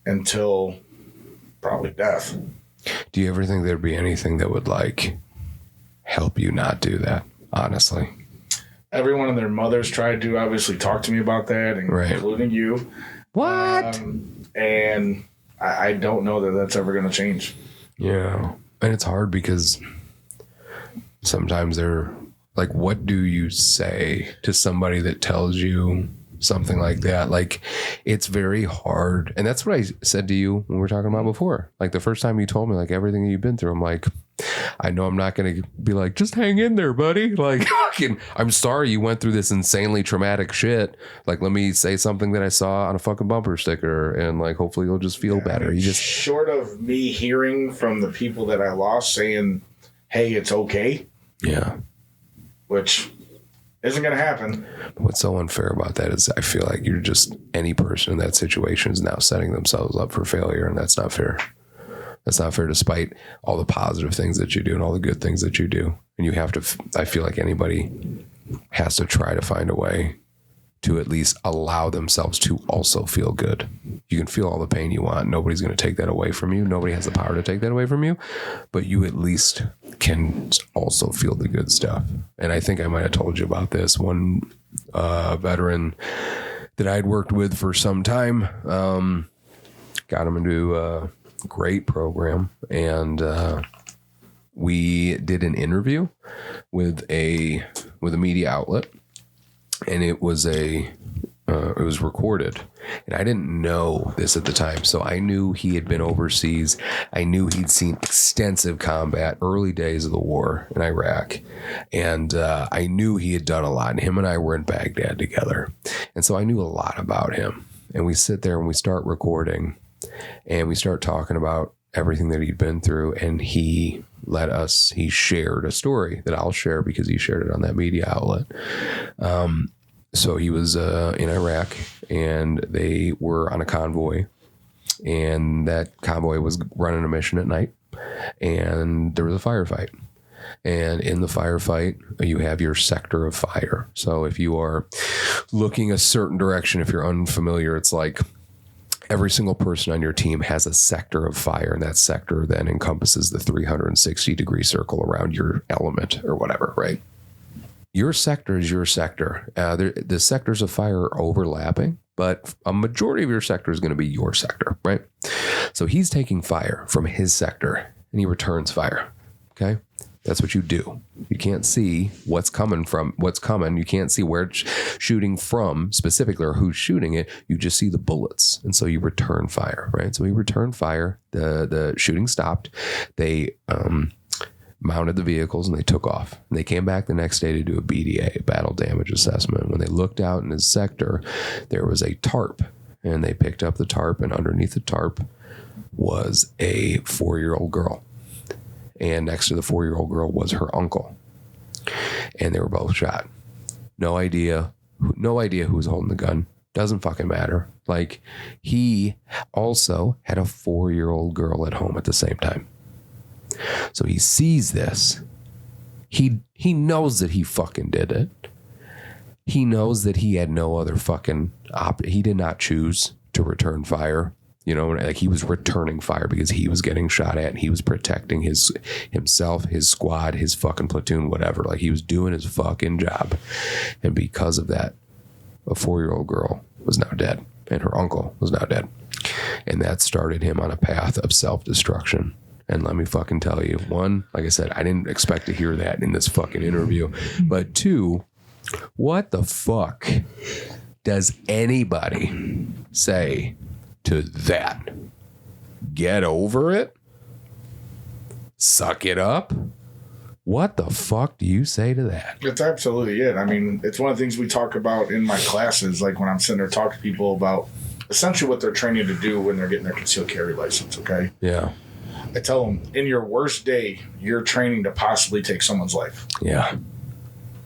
until probably death. Do you ever think there'd be anything that would like help you not do that? Honestly, everyone and their mothers tried to obviously talk to me about that, including you. What? And I don't know that that's ever going to change. Yeah, and it's hard because sometimes they're like, what do you say to somebody that tells you something like that? Like, it's very hard. And that's what I said to you when we were talking about before. Like the first time you told me like everything that you've been through, I'm like, I know I'm not going to be like, just hang in there, buddy. Like, I'm sorry you went through this insanely traumatic shit. Like, let me say something that I saw on a fucking bumper sticker and like, hopefully you'll just feel better. You just short of me hearing from the people that I lost saying, hey, it's okay. Yeah. Which isn't going to happen. What's so unfair about that is I feel like you're just, any person in that situation is now setting themselves up for failure, and that's not fair. That's not fair despite all the positive things that you do and all the good things that you do. And you have to, I feel like anybody has to try to find a way to at least allow themselves to also feel good. You can feel all the pain you want. Nobody's going to take that away from you. Nobody has the power to take that away from you, but you at least can also feel the good stuff. And I think I might have told you about this. One veteran that I'd worked with for some time, got him into a great program. And we did an interview with a media outlet. And it was recorded, and I didn't know this at the time. So I knew he had been overseas. I knew he'd seen extensive combat, early days of the war in Iraq. And I knew he had done a lot, and him and I were in Baghdad together. And so I knew a lot about him. And we sit there and we start recording, and we start talking about everything that he'd been through. And he shared a story that I'll share because he shared it on that media outlet. So he was in Iraq, and they were on a convoy, and that convoy was running a mission at night, and there was a firefight. And in the firefight, you have your sector of fire. So if you are looking a certain direction, if you're unfamiliar, it's like every single person on your team has a sector of fire, and that sector then encompasses the 360-degree circle around your element or whatever, right? Your sector is your sector. The sectors of fire are overlapping, but a majority of your sector is going to be your sector, right? So he's taking fire from his sector, and he returns fire, okay? That's what you do. You can't see what's coming. You can't see where it's shooting from specifically or who's shooting it. You just see the bullets. And so you return fire, right? So he returned fire. The shooting stopped. They mounted the vehicles and they took off. And they came back the next day to do a BDA, battle damage assessment. When they looked out in his sector, there was a tarp. And they picked up the tarp, and underneath the tarp was a 4-year-old girl. And next to the 4-year-old girl was her uncle. And they were both shot. No idea who was holding the gun. Doesn't fucking matter. Like, he also had a 4-year-old girl at home at the same time. So he sees this. He knows that he fucking did it. He knows that he had no other fucking he did not choose to return fire. You know, like, he was returning fire because he was getting shot at, and he was protecting himself, his squad, his fucking platoon, whatever. Like, he was doing his fucking job. And because of that, a 4-year-old girl was now dead, and her uncle was now dead. And that started him on a path of self-destruction. And let me fucking tell you, one, like I said, I didn't expect to hear that in this fucking interview. But two, what the fuck does anybody say to that? Get over it? Suck it up? What the fuck do you say to that? That's absolutely it. I mean, it's one of the things we talk about in my classes, like when I'm sitting there talking to people about essentially what they're training to do when they're getting their concealed carry license, okay? Yeah. I tell them, in your worst day, you're training to possibly take someone's life. Yeah.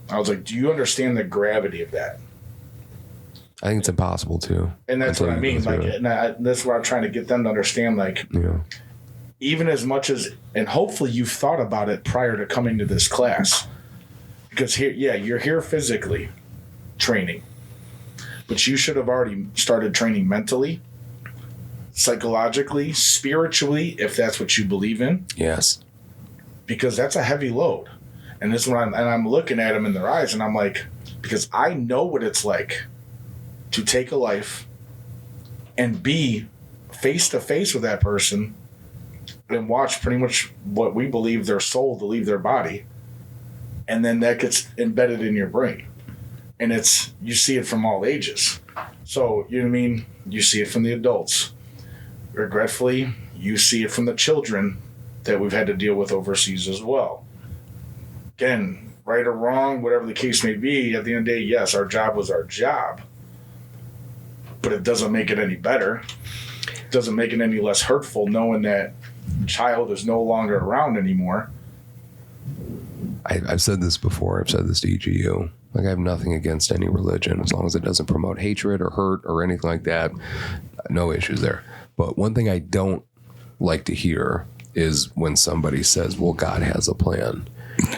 I was like, do you understand the gravity of that? I think it's impossible to. And that's what I mean. Like, that's what I'm trying to get them to understand. Like, even as much as, and hopefully you've thought about it prior to coming to this class, because here, you're here physically training, but you should have already started training mentally, psychologically, spiritually, if that's what you believe in. Yes. Because that's a heavy load. And this is when I'm looking at them in their eyes, and I'm like, because I know what it's like to take a life and be face to face with that person and watch pretty much what we believe their soul to leave their body. And then that gets embedded in your brain. And you see it from all ages. So, you know what I mean? You see it from the adults. Regretfully, you see it from the children that we've had to deal with overseas as well. Again, right or wrong, whatever the case may be, at the end of the day, yes, our job was our job. But it doesn't make it any better. It doesn't make it any less hurtful knowing that the child is no longer around anymore. I've said this before. I've said this to each of you. Like, I have nothing against any religion as long as it doesn't promote hatred or hurt or anything like that. No issues there. But one thing I don't like to hear is when somebody says, well, God has a plan.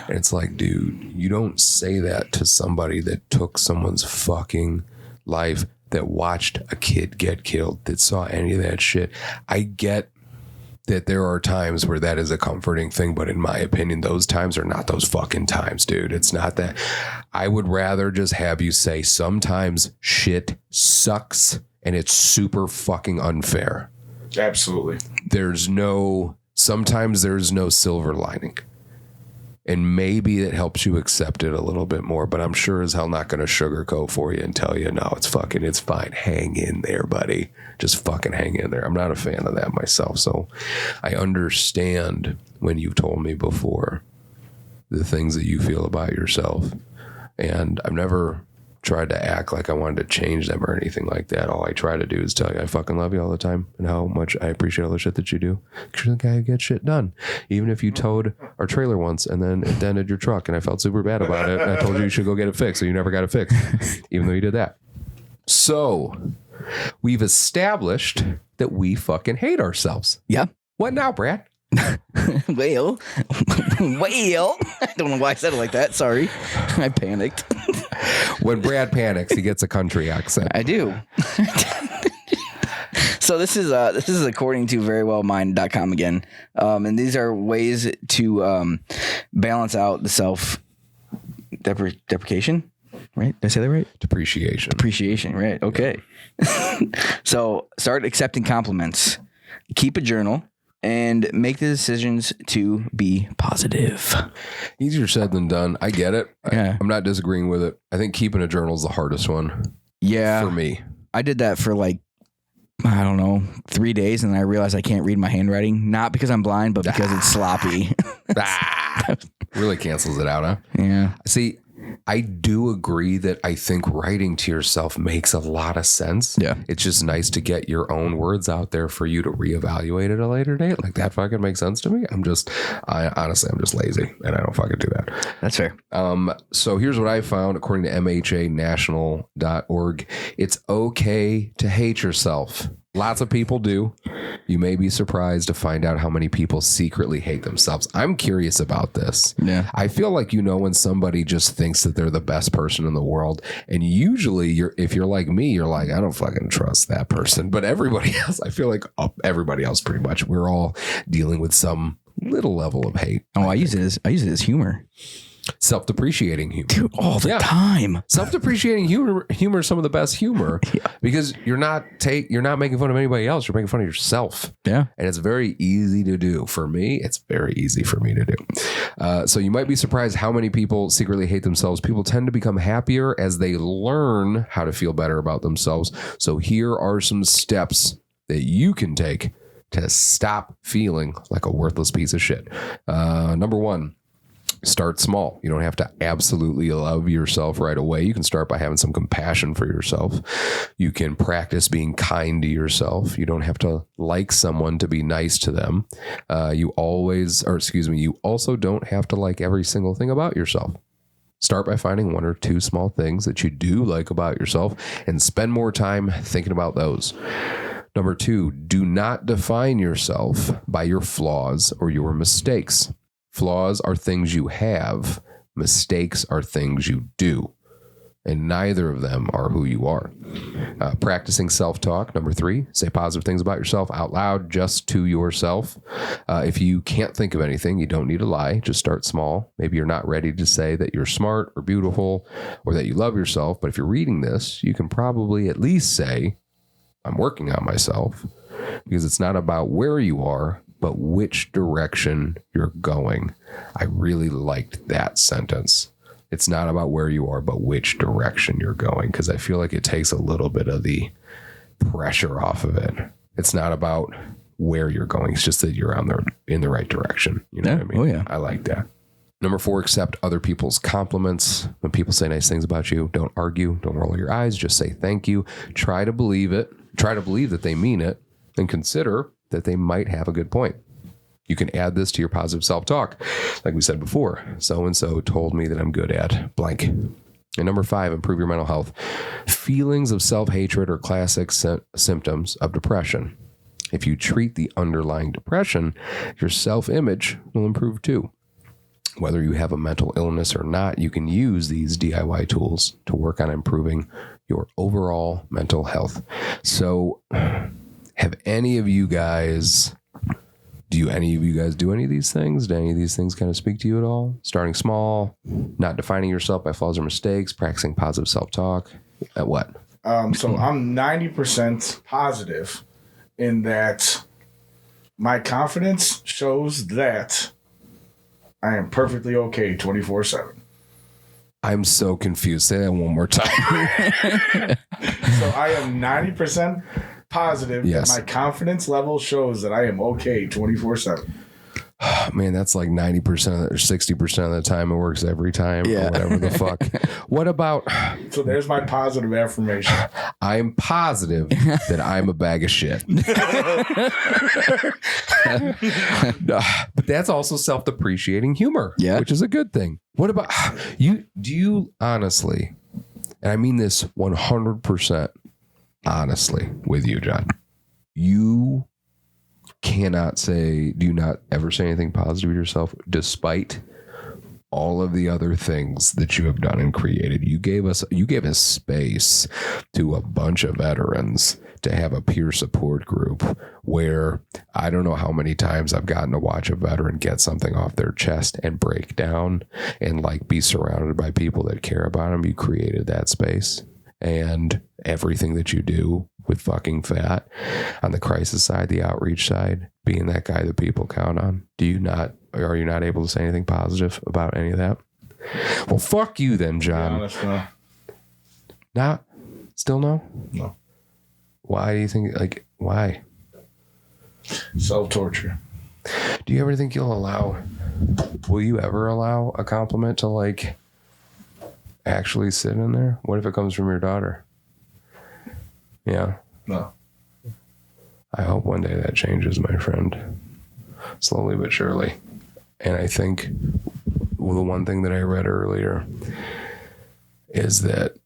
And it's like, dude, you don't say that to somebody that took someone's fucking life, that watched a kid get killed, that saw any of that shit. I get that there are times where that is a comforting thing, but in my opinion, those times are not those fucking times, dude. It's not that. I would rather just have you say sometimes shit sucks and it's super fucking unfair. Absolutely. Sometimes there's no silver lining. And maybe it helps you accept it a little bit more, but I'm sure as hell not going to sugarcoat for you and tell you, no, it's fine. Hang in there, buddy. Just fucking hang in there. I'm not a fan of that myself. So I understand when you've told me before the things that you feel about yourself. And I've never tried to act like I wanted to change them or anything like that. All I try to do is tell you I fucking love you all the time and how much I appreciate all the shit that you do. Because you're the guy who gets shit done. Even if you towed our trailer once and then it dented your truck and I felt super bad about it and I told you should go get it fixed, so you never got it fixed, even though you did that. So we've established that we fucking hate ourselves. Yeah. What now, Brad? Well, I don't know why I said it like that. Sorry. I panicked. When Brad panics, he gets a country accent. I do. So this is according to verywellmind.com again. And these are ways to balance out the self deprecation. Right? Did I say that right? Depreciation. Right. Okay. So start accepting compliments. Keep a journal. And make the decisions to be positive. Easier said than done. I get it. Yeah. I'm not disagreeing with it. I think keeping a journal is the hardest one. Yeah. For me. I did that for like, I don't know, 3 days. And I realized I can't read my handwriting. Not because I'm blind, but because it's sloppy. Really cancels it out, huh? Yeah. See, I do agree that I think writing to yourself makes a lot of sense. Yeah. It's just nice to get your own words out there for you to reevaluate at a later date. Like, that fucking makes sense to me. Honestly, I'm just lazy and I don't fucking do that. That's fair. So here's what I found according to MHAnational.org. It's okay to hate yourself. Lots of people do. You may be surprised to find out how many people secretly hate themselves. I'm curious about this. Yeah. I feel like, when somebody just thinks that they're the best person in the world, and usually if you're like me, you're like, I don't fucking trust that person. But everybody else, I feel like everybody else pretty much, we're all dealing with some little level of hate. Oh, I use it as humor. Self-depreciating humor. Dude, all the time. Self-depreciating humor is some of the best humor because you're not making fun of anybody else. You're making fun of yourself. Yeah. And it's very easy to do. For me, it's very easy for me to do. So you might be surprised how many people secretly hate themselves. People tend to become happier as they learn how to feel better about themselves. So here are some steps that you can take to stop feeling like a worthless piece of shit. Number 1. Start small. You don't have to absolutely love yourself right away. You can start by having some compassion for yourself. You can practice being kind to yourself. You don't have to like someone to be nice to them. You also don't have to like every single thing about yourself. Start by finding 1 or 2 small things that you do like about yourself and spend more time thinking about those. Number 2, do not define yourself by your flaws or your mistakes. Flaws are things you have. Mistakes are things you do. And neither of them are who you are. Practicing self-talk. Number 3, say positive things about yourself out loud, just to yourself. If you can't think of anything, you don't need to lie. Just start small. Maybe you're not ready to say that you're smart or beautiful or that you love yourself. But if you're reading this, you can probably at least say, I'm working on myself. Because it's not about where you are, but which direction you're going. I really liked that sentence. It's not about where you are, but which direction you're going, because I feel like it takes a little bit of the pressure off of it. It's not about where you're going. It's just that you're in the right direction. You know what I mean? Oh, yeah. I like that. Number 4, accept other people's compliments. When people say nice things about you, don't argue. Don't roll your eyes. Just say thank you. Try to believe it. Try to believe that they mean it, and consider that they might have a good point. You can add this to your positive self-talk. Like we said before, so-and-so told me that I'm good at blank. And number 5, improve your mental health. Feelings of self-hatred are classic symptoms of depression. If you treat the underlying depression, your self-image will improve too. Whether you have a mental illness or not, you can use these DIY tools to work on improving your overall mental health. So have any of you guys... Do any of these things? Do any of these things kind of speak to you at all? Starting small, not defining yourself by flaws or mistakes, practicing positive self-talk. At what? So I'm 90% positive in that my confidence shows that I am perfectly okay 24/7. I'm so confused. Say that one more time. So I am 90% positive that my confidence level shows that I am okay 24/7. Man, that's like 90% or 60% of the time. It works every time or whatever the fuck. What about... So there's my positive affirmation. I'm positive that I'm a bag of shit. But that's also self-depreciating humor, which is a good thing. What about you? Do you honestly, and I mean this 100% honestly with you, John, you cannot say, do you not ever say anything positive of yourself despite all of the other things that you have done and created? You gave us space to a bunch of veterans to have a peer support group where I don't know how many times I've gotten to watch a veteran get something off their chest and break down and like be surrounded by people that care about them. You created that space. And everything that you do with fucking fat on the crisis side, the outreach side, being that guy that people count on, are you not able to say anything positive about any of that? Well, fuck you then, John. To be honest, no. Not? Still no? No. Why do you think, why? Self-torture. Do you ever think will you ever allow a compliment to actually sit in there? What if it comes from your daughter? Yeah. No. I hope one day that changes, my friend. Slowly but surely. And I think the one thing that I read earlier is that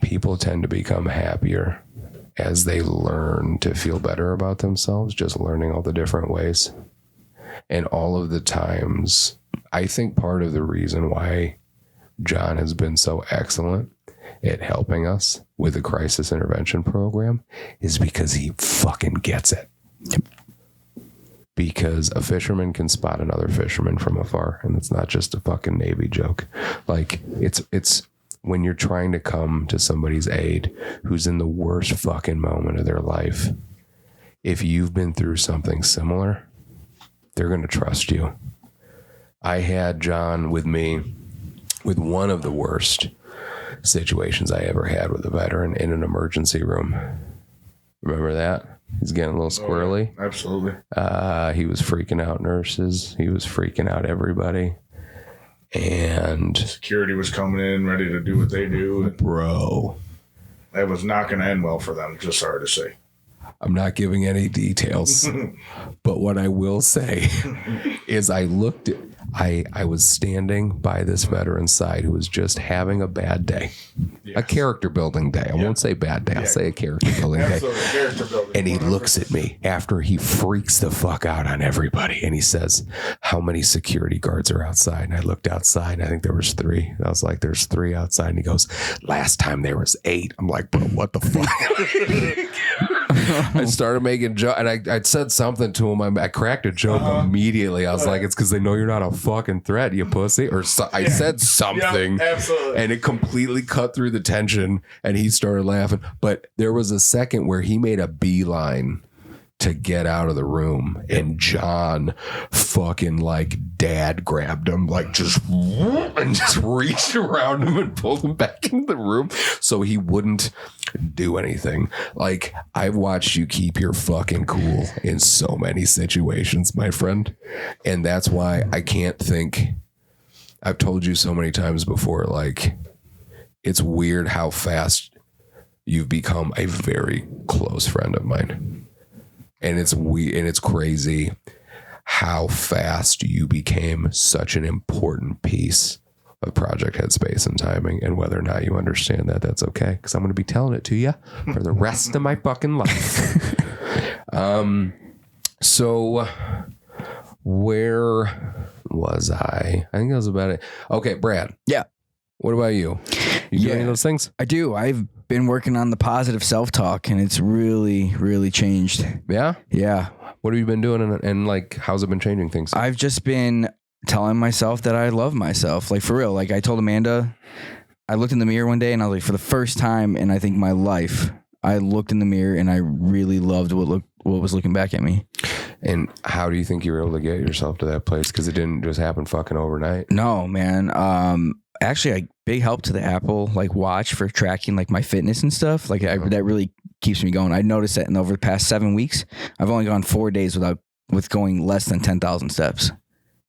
people tend to become happier as they learn to feel better about themselves, just learning all the different ways. And all of the times, I think part of the reason why John has been so excellent at helping us with the crisis intervention program is because he fucking gets it. because a fisherman can spot another fisherman from afar. And it's not just a fucking Navy joke. Like it's when you're trying to come to somebody's aid who's in the worst fucking moment of their life. If you've been through something similar, they're going to trust you. I had John with me with one of the worst situations I ever had with a veteran in an emergency room. Remember that? He's getting a little squirrely. Oh, yeah. Absolutely. He was freaking out nurses. He was freaking out everybody. And security was coming in ready to do what they do. Bro. That was not going to end well for them, just sorry to say. I'm not giving any details, but what I will say is I was standing by this veteran's side who was just having a bad day, a character building day. I won't say bad day. I'll say a character building day. Character building. And he looks at me after he freaks the fuck out on everybody. And he says, how many security guards are outside? And I looked outside and I think there was 3. And I was like, there's 3 outside. And he goes, last time there was 8. I'm like, bro, what the fuck? I started making joke, and I said something to him. I cracked a joke immediately. I was like, "It's because they know you're not a fucking threat, you pussy." Or I said something, absolutely, and it completely cut through the tension. And he started laughing. But there was a second where he made a beeline to get out of the room, and John fucking like dad grabbed him, like just reached around him and pulled him back into the room so he wouldn't do anything. Like, I've watched you keep your fucking cool in so many situations, my friend. And that's why I can't think, I've told you so many times before, like, it's weird how fast you've become a very close friend of mine. And it's crazy how fast you became such an important piece of Project Headspace and timing. And whether or not you understand that, that's okay, because I'm going to be telling it to you for the rest of my fucking life. So where was I? I think that was about it. Okay, Brad. Yeah. What about you? You do any of those things? I do. I've been working on the positive self-talk, and it's really, really changed. Yeah? Yeah. What have you been doing, and like, how's it been changing things? I've just been telling myself that I love myself. Like, for real. Like, I told Amanda, I looked in the mirror one day, and I was like, for the first time in, I think, my life, I looked in the mirror, and I really loved what was looking back at me. And how do you think you were able to get yourself to that place? Because it didn't just happen fucking overnight. No, man. Actually, a big help to the Apple Watch for tracking like my fitness and stuff. Like that really keeps me going. I noticed that over the past 7 weeks, I've only gone 4 days with going less than 10,000 steps.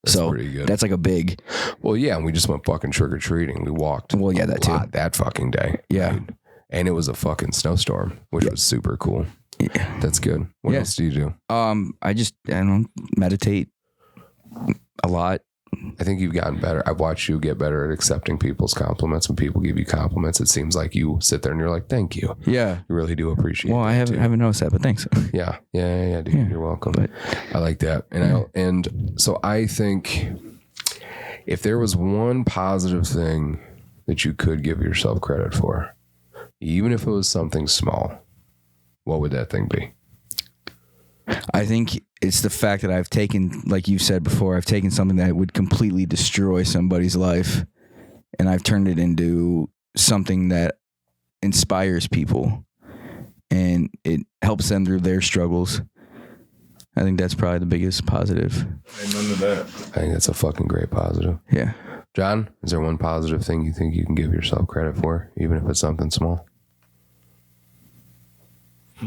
That's pretty good. That's like a big. Well, yeah, and we just went fucking trick or treating. We walked. Well, yeah, that too. That fucking day. Yeah, right? And it was a fucking snowstorm, which was super cool. Yeah, that's good. What else do you do? I don't meditate a lot. I think you've gotten better. I've watched you get better at accepting people's compliments. When people give you compliments, it seems like you sit there and you're like, thank you. Yeah. You really do appreciate it. Well, I haven't noticed that, but thanks. Yeah, dude. Yeah. You're welcome. But I like that. And so I think if there was one positive thing that you could give yourself credit for, even if it was something small, what would that thing be? I think it's the fact that I've taken, like you said before, I've taken something that would completely destroy somebody's life, and I've turned it into something that inspires people, and it helps them through their struggles. I think that's probably the biggest positive. Amen to that. I think that's a fucking great positive. Yeah. John, is there one positive thing you think you can give yourself credit for, even if it's something small?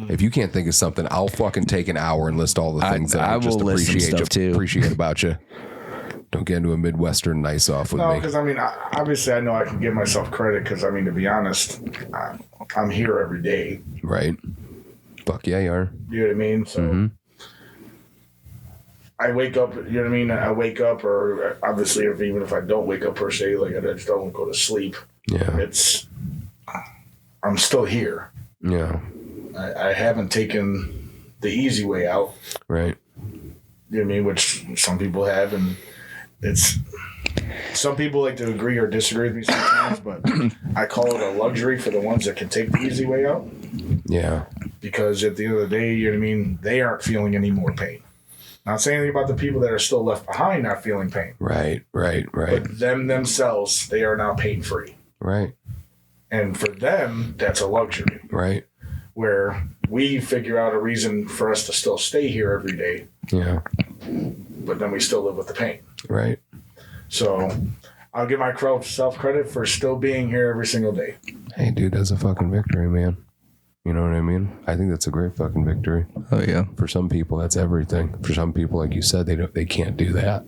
If you can't think of something, I'll fucking take an hour and list all the things that I just appreciate about you. Don't get into a Midwestern nice off with me. No, because obviously I know I can give myself credit because to be honest, I'm here every day. Right. Fuck yeah, you are. You know what I mean? So I wake up. You know what I mean? I wake up, or obviously, even if I don't wake up per se, like I just don't go to sleep. Yeah. I'm still here. Yeah. I haven't taken the easy way out. Right. You know what I mean? Which some people have, and some people like to agree or disagree with me sometimes, but I call it a luxury for the ones that can take the easy way out. Yeah. Because at the end of the day, you know what I mean? They aren't feeling any more pain. Not saying anything about the people that are still left behind not feeling pain. Right. But them themselves, they are now pain-free. Right. And for them, that's a luxury. Right. Where we figure out a reason for us to still stay here every day. Yeah. But then we still live with the pain. Right. So I'll give myself credit for still being here every single day. Hey, dude, that's a fucking victory, man. You know what I mean? I think that's a great fucking victory. Oh, yeah. For some people, that's everything. For some people, like you said, they can't do that.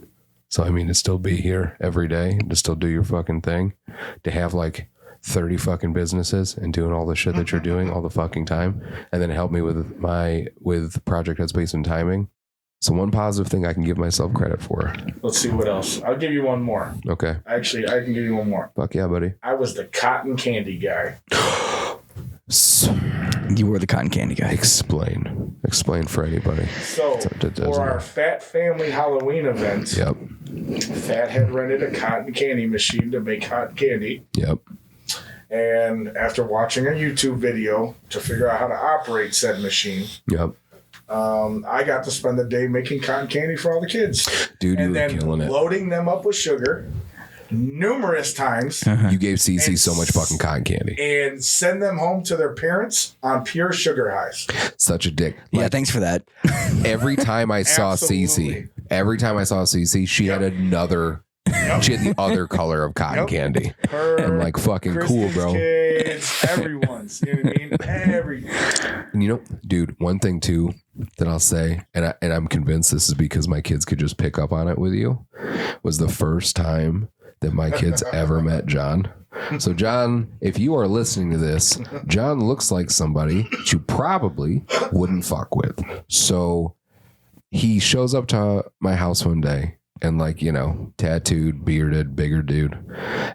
So, I mean, to still be here every day, to still do your fucking thing, to have like 30 fucking businesses and doing all the shit that you're doing all the fucking time, and then help me with Project Headspace and timing. So one positive thing I can give myself credit for. Let's see what else. I'll give you one more. Okay. Actually, I can give you one more. Fuck yeah, buddy. I was the cotton candy guy. You were the cotton candy guy. Explain for anybody. So for our Fat Family Halloween event, Yep. Fat had rented a cotton candy machine to make cotton candy. Yep. And after watching a YouTube video to figure out how to operate said machine, Yep. I got to spend the day making cotton candy for all the kids. Dude, and you were then killing it. Loading them up with sugar numerous times. You gave CC so much fucking cotton candy. And send them home to their parents on pure sugar highs. Such a dick. Yeah, thanks for that. Every time I saw CC, she had another... She had the other color of cotton candy. I'm like, fucking Kristen's cool, bro. Kids, everyone's. You know what I mean? Everything. And you know, dude, one thing too that I'll say, and I'm convinced this is because my kids could just pick up on it with you, was the first time that my kids ever met John. So John, if you are listening to this, John looks like somebody that you probably wouldn't fuck with. So he shows up to my house one day. And like, you know, tattooed, bearded, bigger dude.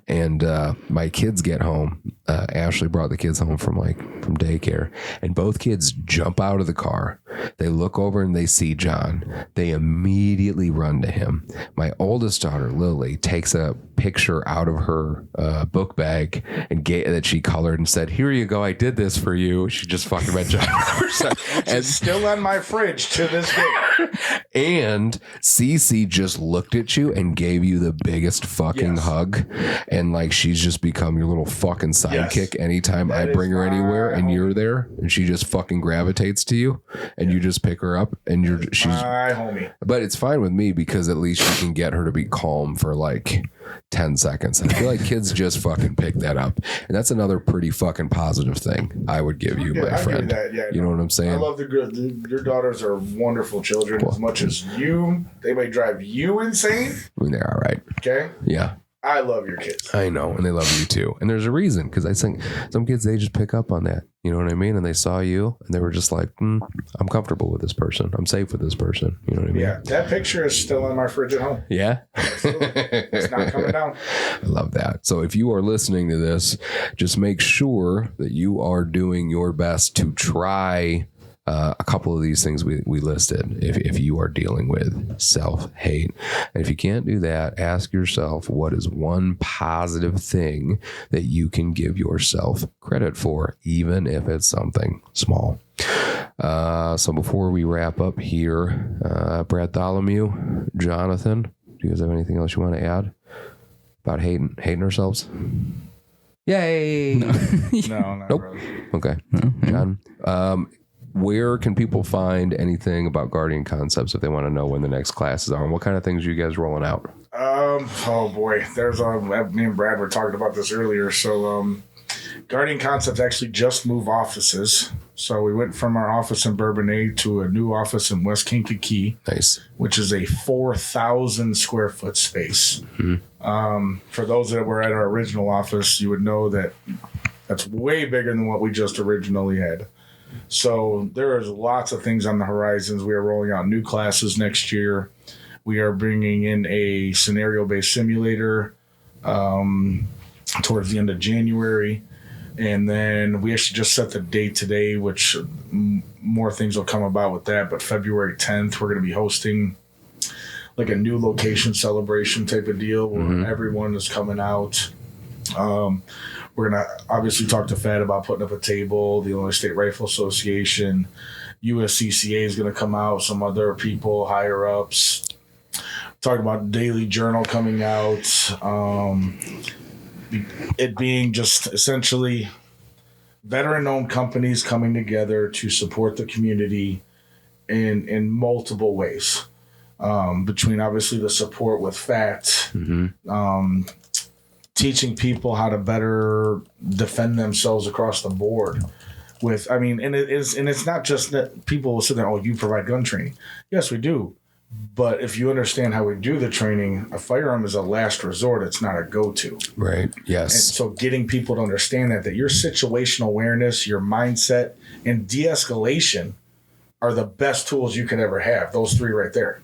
And my kids get home. Ashley brought the kids home from daycare. And both kids jump out of the car. They look over and they see John. They immediately run to him. My oldest daughter, Lily, takes a picture out of her book bag and that she colored and said, "Here you go. I did this for you." She just fucking met John. And still on my fridge to this day. And Cece just looked at you and gave you the biggest fucking hug. And like, she's just become your little fucking sidekick anytime I bring her anywhere and you're there, and she just fucking gravitates to you and you just pick her up and she's my homie. But it's fine with me because at least you can get her to be calm for like 10 seconds. I feel like kids just fucking pick that up. And that's another pretty fucking positive thing I would give you, my friend. You know what I'm saying? I love your daughters are wonderful children. Cool. As much as they may drive you insane. I mean, they're all right. Okay? Yeah. I love your kids. I know, and they love you too. And there's a reason, because I think some kids, they just pick up on that. You know what I mean? And they saw you, and they were just like, I'm comfortable with this person. I'm safe with this person. You know what I mean? Yeah, that picture is still in my fridge at home. Yeah? It's not coming down. I love that. So if you are listening to this, just make sure that you are doing your best to try a couple of these things we listed if you are dealing with self-hate. And if you can't do that, ask yourself, what is one positive thing that you can give yourself credit for, even if it's something small. So before we wrap up here, Bartholomew, Jonathan, do you guys have anything else you want to add about hating ourselves? Yay! No, not nope. really. Okay. John, where can people find anything about Guardian Concepts if they want to know when the next classes are, and what kind of things are you guys rolling out? Oh boy, there's me and Brad were talking about this earlier. So Guardian Concepts actually just moved offices. So we went from our office in Bourbonnais to a new office in West Kankakee. Nice. Which is a 4,000 square foot space. Mm-hmm. For those that were at our original office, you would know that that's way bigger than what we just originally had. So there is lots of things on the horizons. We are rolling out new classes next year. We are bringing in a scenario-based simulator towards the end of January. And then we actually just set the date today, which more things will come about with that. But February 10th, we're going to be hosting like a new location celebration type of deal where everyone is coming out. We're going to obviously talk to F.I.N.E about putting up a table, the Illinois State Rifle Association, USCCA is going to come out, some other people, higher ups. Talk about daily journal coming out. It being just essentially veteran-owned companies coming together to support the community in multiple ways. Between obviously the support with FAT, teaching people how to better defend themselves across the board. It's not just that people will sit there, oh, you provide gun training. Yes, we do. But if you understand how we do the training, a firearm is a last resort. It's not a go-to. Right. Yes. And so getting people to understand that your situational awareness, your mindset, and de-escalation are the best tools you can ever have. Those three right there.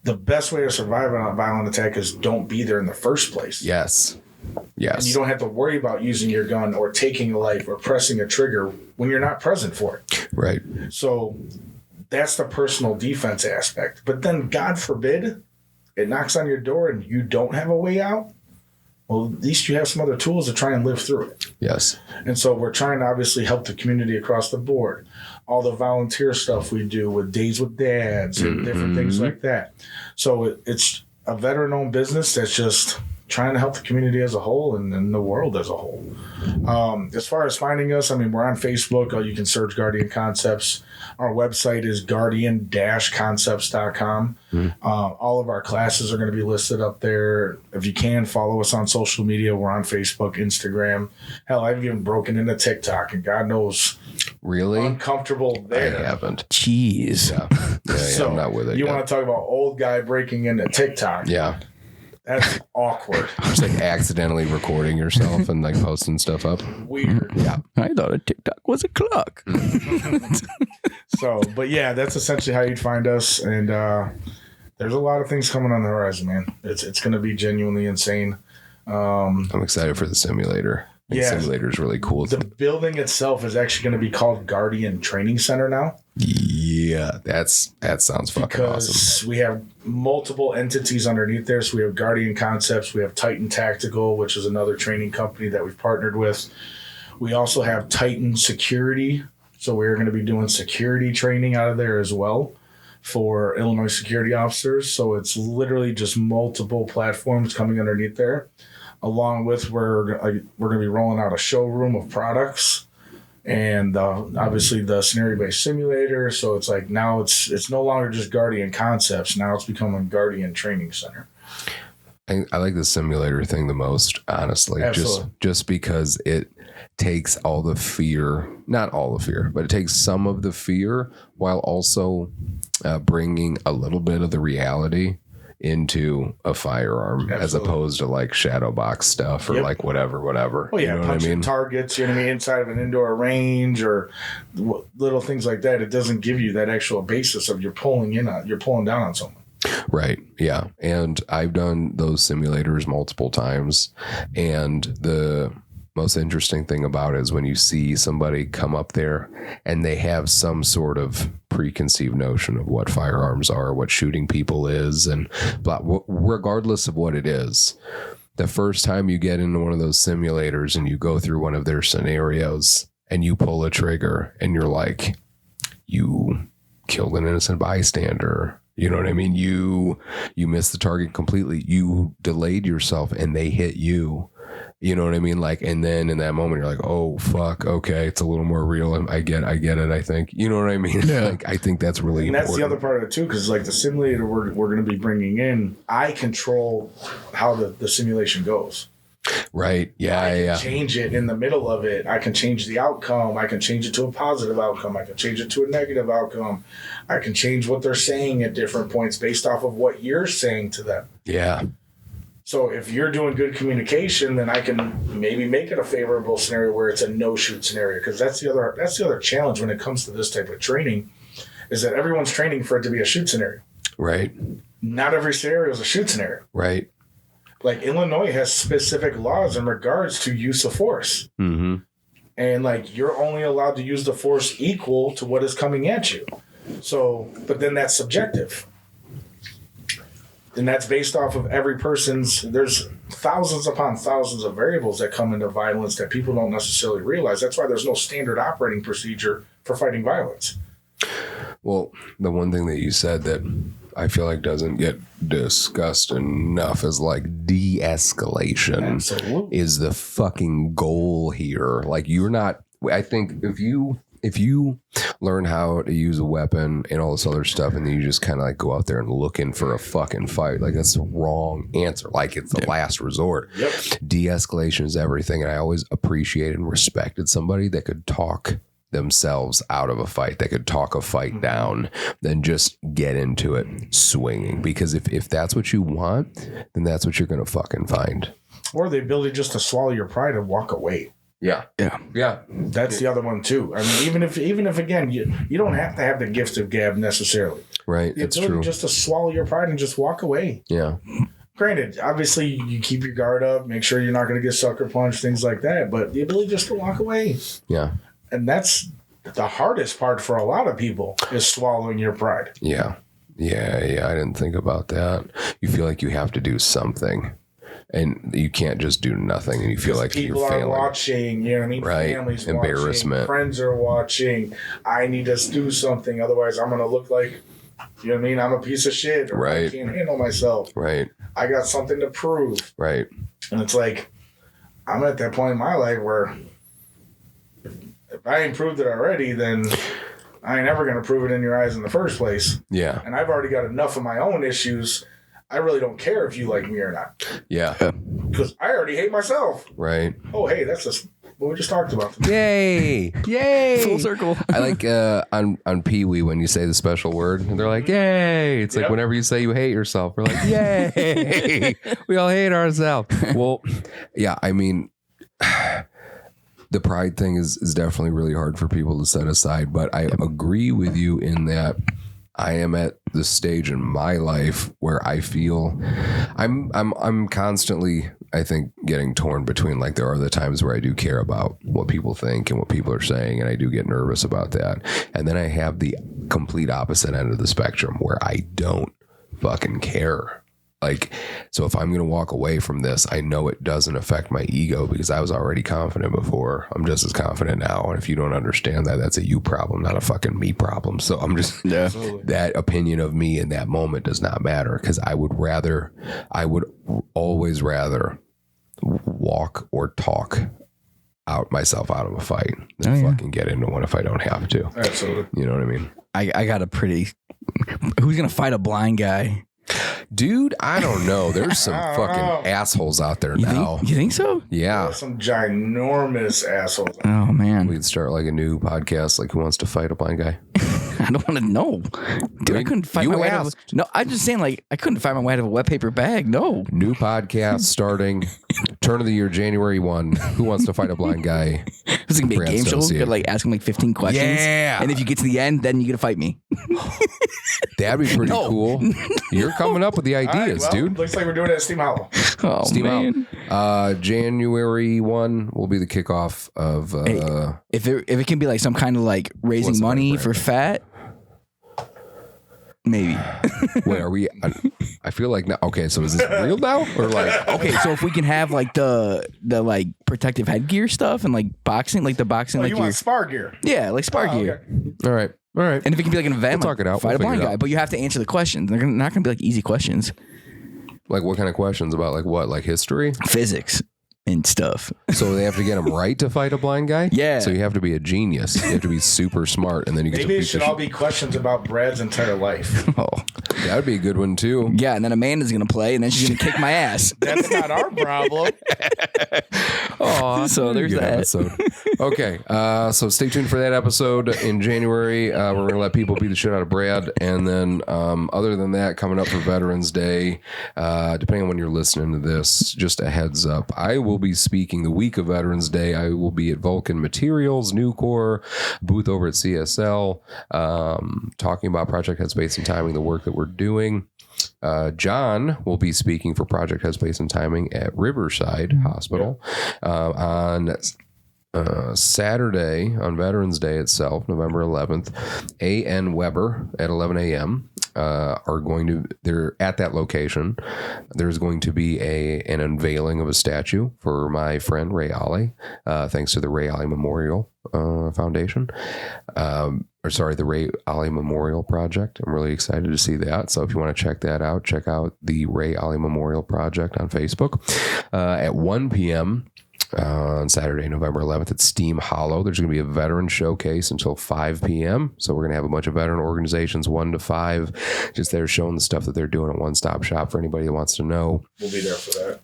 The best way to survive on a violent attack is don't be there in the first place. Yes. Yes. And you don't have to worry about using your gun or taking a life or pressing a trigger when you're not present for it. Right. So that's the personal defense aspect. But then, God forbid, it knocks on your door and you don't have a way out. Well, at least you have some other tools to try and live through it. Yes. And so we're trying to obviously help the community across the board. All the volunteer stuff we do with Days with Dads and different things like that. So it's a veteran-owned business that's just trying to help the community as a whole and the world as a whole. As far as finding us, we're on Facebook. You can search Guardian Concepts. Our website is guardian-concepts.com. All of our classes are going to be listed up there. If you can, follow us on social media. We're on Facebook, Instagram. Hell, I've even broken into TikTok, and God knows, really uncomfortable there. I haven't. Jeez. Yeah. So I'm not with it. You want to talk about old guy breaking into TikTok? Yeah. That's awkward. Just like accidentally recording yourself and like posting stuff up. Weird. Yeah. I thought a TikTok was a clock. But yeah, that's essentially how you'd find us. And there's a lot of things coming on the horizon, man. It's going to be genuinely insane. I'm excited for the simulator. The simulator is really cool. The building itself is actually going to be called Guardian Training Center now. Yeah, that sounds fucking awesome. Because we have multiple entities underneath there. So we have Guardian Concepts, we have Titan Tactical, which is another training company that we've partnered with. We also have Titan Security. So we're going to be doing security training out of there as well for Illinois security officers. So it's literally just multiple platforms coming underneath there. Along with we're going to be rolling out a showroom of products and obviously the scenario-based simulator. So it's like now it's no longer just Guardian Concepts. Now it's becoming Guardian Training Center. I like the simulator thing the most, honestly. Absolutely. Just because it takes all the fear, not all the fear, but it takes some of the fear while also bringing a little bit of the reality into a firearm. Absolutely. As opposed to like shadow box stuff or like whatever. Oh yeah, you know punching targets, inside of an indoor range or little things like that. It doesn't give you that actual basis of you're pulling down on someone. Right. Yeah. And I've done those simulators multiple times. And the most interesting thing about it is when you see somebody come up there and they have some sort of preconceived notion of what firearms are, what shooting people is, and regardless of what it is. The first time you get into one of those simulators and you go through one of their scenarios and you pull a trigger and you're like, you killed an innocent bystander. You know what I mean? You missed the target completely. You delayed yourself and they hit you. You know what I mean? Like, and then in that moment, you're like, oh, fuck. Okay. It's a little more real. And I get it. I think, you know what I mean? Yeah. Like, I think that's really important. That's the other part of it too. Cause like the simulator we're going to be bringing in, I control how the simulation goes. Right. Yeah. I can change it in the middle of it. I can change the outcome. I can change it to a positive outcome. I can change it to a negative outcome. I can change what they're saying at different points based off of what you're saying to them. Yeah. So if you're doing good communication, then I can maybe make it a favorable scenario where it's a no-shoot scenario. Because that's the other challenge when it comes to this type of training, is that everyone's training for it to be a shoot scenario. Right. Not every scenario is a shoot scenario. Right. Like Illinois has specific laws in regards to use of force. Mm-hmm. And like you're only allowed to use the force equal to what is coming at you. So, but then that's subjective. And that's based off of every person's, there's thousands upon thousands of variables that come into violence that people don't necessarily realize. That's why there's no standard operating procedure for fighting violence. Well, the one thing that you said that I feel like doesn't get discussed enough is like de-escalation. Absolutely. Is the fucking goal here. Like you're not, I think if you learn how to use a weapon and all this other stuff, and then you just kind of like go out there and looking for a fucking fight, like that's the wrong answer. Like it's the last resort. Yep. De-escalation is everything. And I always appreciated and respected somebody that could talk themselves out of a fight, that could talk a fight down, then just get into it swinging. Because if that's what you want, then that's what you're going to fucking find. Or the ability just to swallow your pride and walk away. Yeah. That's the other one too. I mean, even if again, you don't have to have the gift of gab necessarily. Right. The It's ability true. just to swallow your pride and just walk away. Yeah. Granted, obviously you keep your guard up, make sure you're not going to get sucker punched, things like that. But the ability just to walk away. Yeah. And that's the hardest part for a lot of people is swallowing your pride. Yeah. I didn't think about that. You feel like you have to do something, and you can't just do nothing, and you feel like people you're are failing. watching, you know what I mean? Right. Families Embarrassment. watching, friends are watching. I need to do something, otherwise I'm going to look like, you know what I mean? I'm a piece of shit, or I Right. can't handle myself. Right. I got something to prove. Right. And it's like, I'm at that point in my life where if I ain't proved it already, then I ain't ever going to prove it in your eyes in the first place. Yeah. And I've already got enough of my own issues. I really don't care if you like me or not, Yeah. because I already hate myself. Right. Oh, hey, that's just what we just talked about. Yay. Yay. Full circle. I like on Pee-wee when you say the special word, and they're like, yay. It's like Yep. whenever you say you hate yourself, we're like, yay. We all hate ourselves. Well, yeah, I mean, the pride thing is definitely really hard for people to set aside, but I agree with you in that I am at the stage in my life where I feel I'm constantly, I think, getting torn between, like, there are the times where I do care about what people think and what people are saying, and I do get nervous about that. And then I have the complete opposite end of the spectrum where I don't fucking care. Like, so if I'm going to walk away from this, I know it doesn't affect my ego because I was already confident before. I'm just as confident now. And if you don't understand that, that's a you problem, not a fucking me problem. So I'm just, that opinion of me in that moment does not matter, because I would always rather walk or talk myself out of a fight than fucking get into one if I don't have to. Absolutely. You know what I mean? I got a pretty. Who's gonna fight a blind guy? Dude, I don't know. There's some fucking assholes out there now. You think so? Yeah. Some ginormous assholes. Oh man, We'd start like a new podcast, like Who Wants to Fight a Blind Guy? I don't want to know, dude. I couldn't fight You my way out of. asked. No, I'm just saying, like, I couldn't find my way out of a wet paper bag. No. New podcast starting turn of the year, January 1. Who Wants to Fight a Blind Guy? This is gonna be a Brad game show. You Associate. gotta like ask him like 15 questions. Yeah. And if you get to the end, then you get to fight me. That'd be pretty No. cool. You're coming up with the All right, ideas, well, dude. looks like we're doing it at Steam Hollow. Oh Steam man. out. January 1 will be the kickoff of If it can be like some kind of like raising What's the money brand? for fat, maybe. wait, are we I feel like now, okay, so is this real now? Or like Okay, so if we can have like the like protective headgear stuff and like boxing, like the boxing, Oh, like you your want spar gear? yeah, like spar Oh, gear. okay. all right. And if it can be like an event, We'll like, talk it out. fight We'll a blind figure it guy, out. but you have to answer the questions. They're not going to be like easy questions. Like what kind of questions about like what? Like history? Physics and stuff. So they have to get him right to fight a blind guy? Yeah. So you have to be a genius. You have to be super smart, and then you get Maybe to it beat should the all be questions about Brad's entire life. Oh, That would be a good one too. yeah. And then Amanda's going to play, and then she's going to kick my ass. That's not our problem. Oh, So there's good that. episode. Okay, so stay tuned for that episode in January. We're going to let people beat the shit out of Brad, and then other than that, coming up for Veterans Day, depending on when you're listening to this, just a heads up, I will be speaking the week of Veterans Day. I will be at Vulcan Materials, Nucor, booth over at CSL, talking about Project Headspace and Timing, the work that we're doing. John will be speaking for Project Headspace and Timing at Riverside Hospital on Saturday on Veterans Day itself, November 11th, A.N. Weber at 11 a.m. they're at that location. There's going to be an unveiling of a statue for my friend Ray Ollie, thanks to the Ray Ollie Memorial Foundation. The Ray Ollie Memorial Project. I'm really excited to see that. So if you want to check that out, check out the Ray Ollie Memorial Project on Facebook. At 1 p.m. On Saturday, November 11th at Steam Hollow. There's going to be a veteran showcase until 5 p.m. So we're going to have a bunch of veteran organizations, 1 to 5, just there showing the stuff that they're doing at One Stop Shop for anybody that wants to know. We'll be there for that.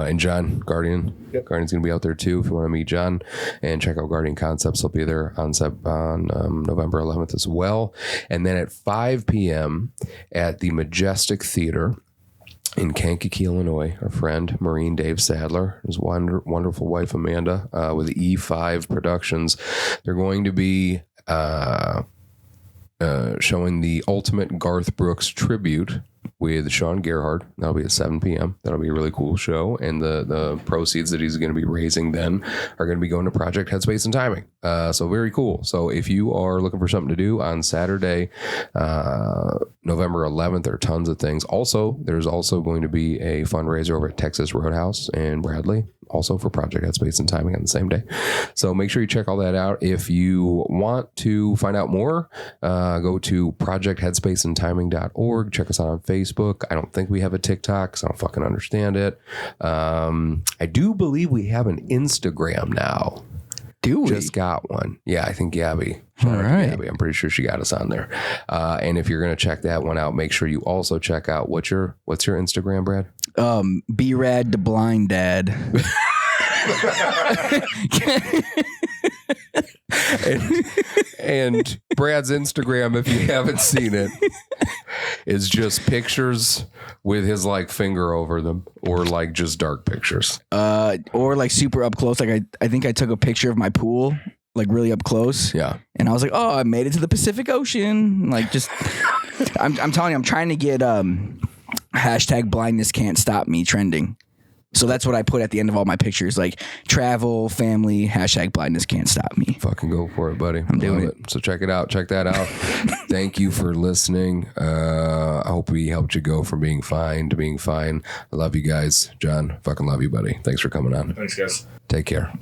And John, Guardian's going to be out there too if you want to meet John. And check out Guardian Concepts. They'll be there on November 11th as well. And then at 5 p.m. at the Majestic Theater in Kankakee, Illinois, our friend Marine Dave Sadler, his wonderful wife Amanda, with E5 Productions. They're going to be showing the Ultimate Garth Brooks tribute with Sean Gerhardt. That'll be at 7 p.m. That'll be a really cool show. And the proceeds that he's going to be raising then are going to be going to Project Headspace and Timing. So very cool. So if you are looking for something to do on Saturday, November 11th, there are tons of things. Also, there's also going to be a fundraiser over at Texas Roadhouse in Bradley, also for Project Headspace and Timing on the same day. So make sure you check all that out. If you want to find out more, go to projectheadspaceandtiming.org. Check us out on Facebook. I don't think we have a TikTok, so I don't fucking understand it. I do believe we have an Instagram now. Do we? Just got one. Yeah, I think Gabby. All right. Gabby. I'm pretty sure she got us on there. And if you're going to check that one out, make sure you also check out what's your Instagram, Brad? B-Rad the Blind Dad. and Brad's Instagram, if you haven't seen it, is just pictures with his like finger over them, or like just dark pictures, or like super up close. Like I think I took a picture of my pool, like really up close. Yeah, and I was like, oh, I made it to the Pacific Ocean. Like just, I'm telling you, I'm trying to get hashtag blindness can't stop me trending. So that's what I put at the end of all my pictures, like travel, family, hashtag blindness can't stop me. Fucking go for it, buddy. I'm doing it. So check it out. Check that out. Thank you for listening. I hope we helped you go from being fine to being fine. I love you guys. John, fucking love you, buddy. Thanks for coming on. Thanks, guys. Take care.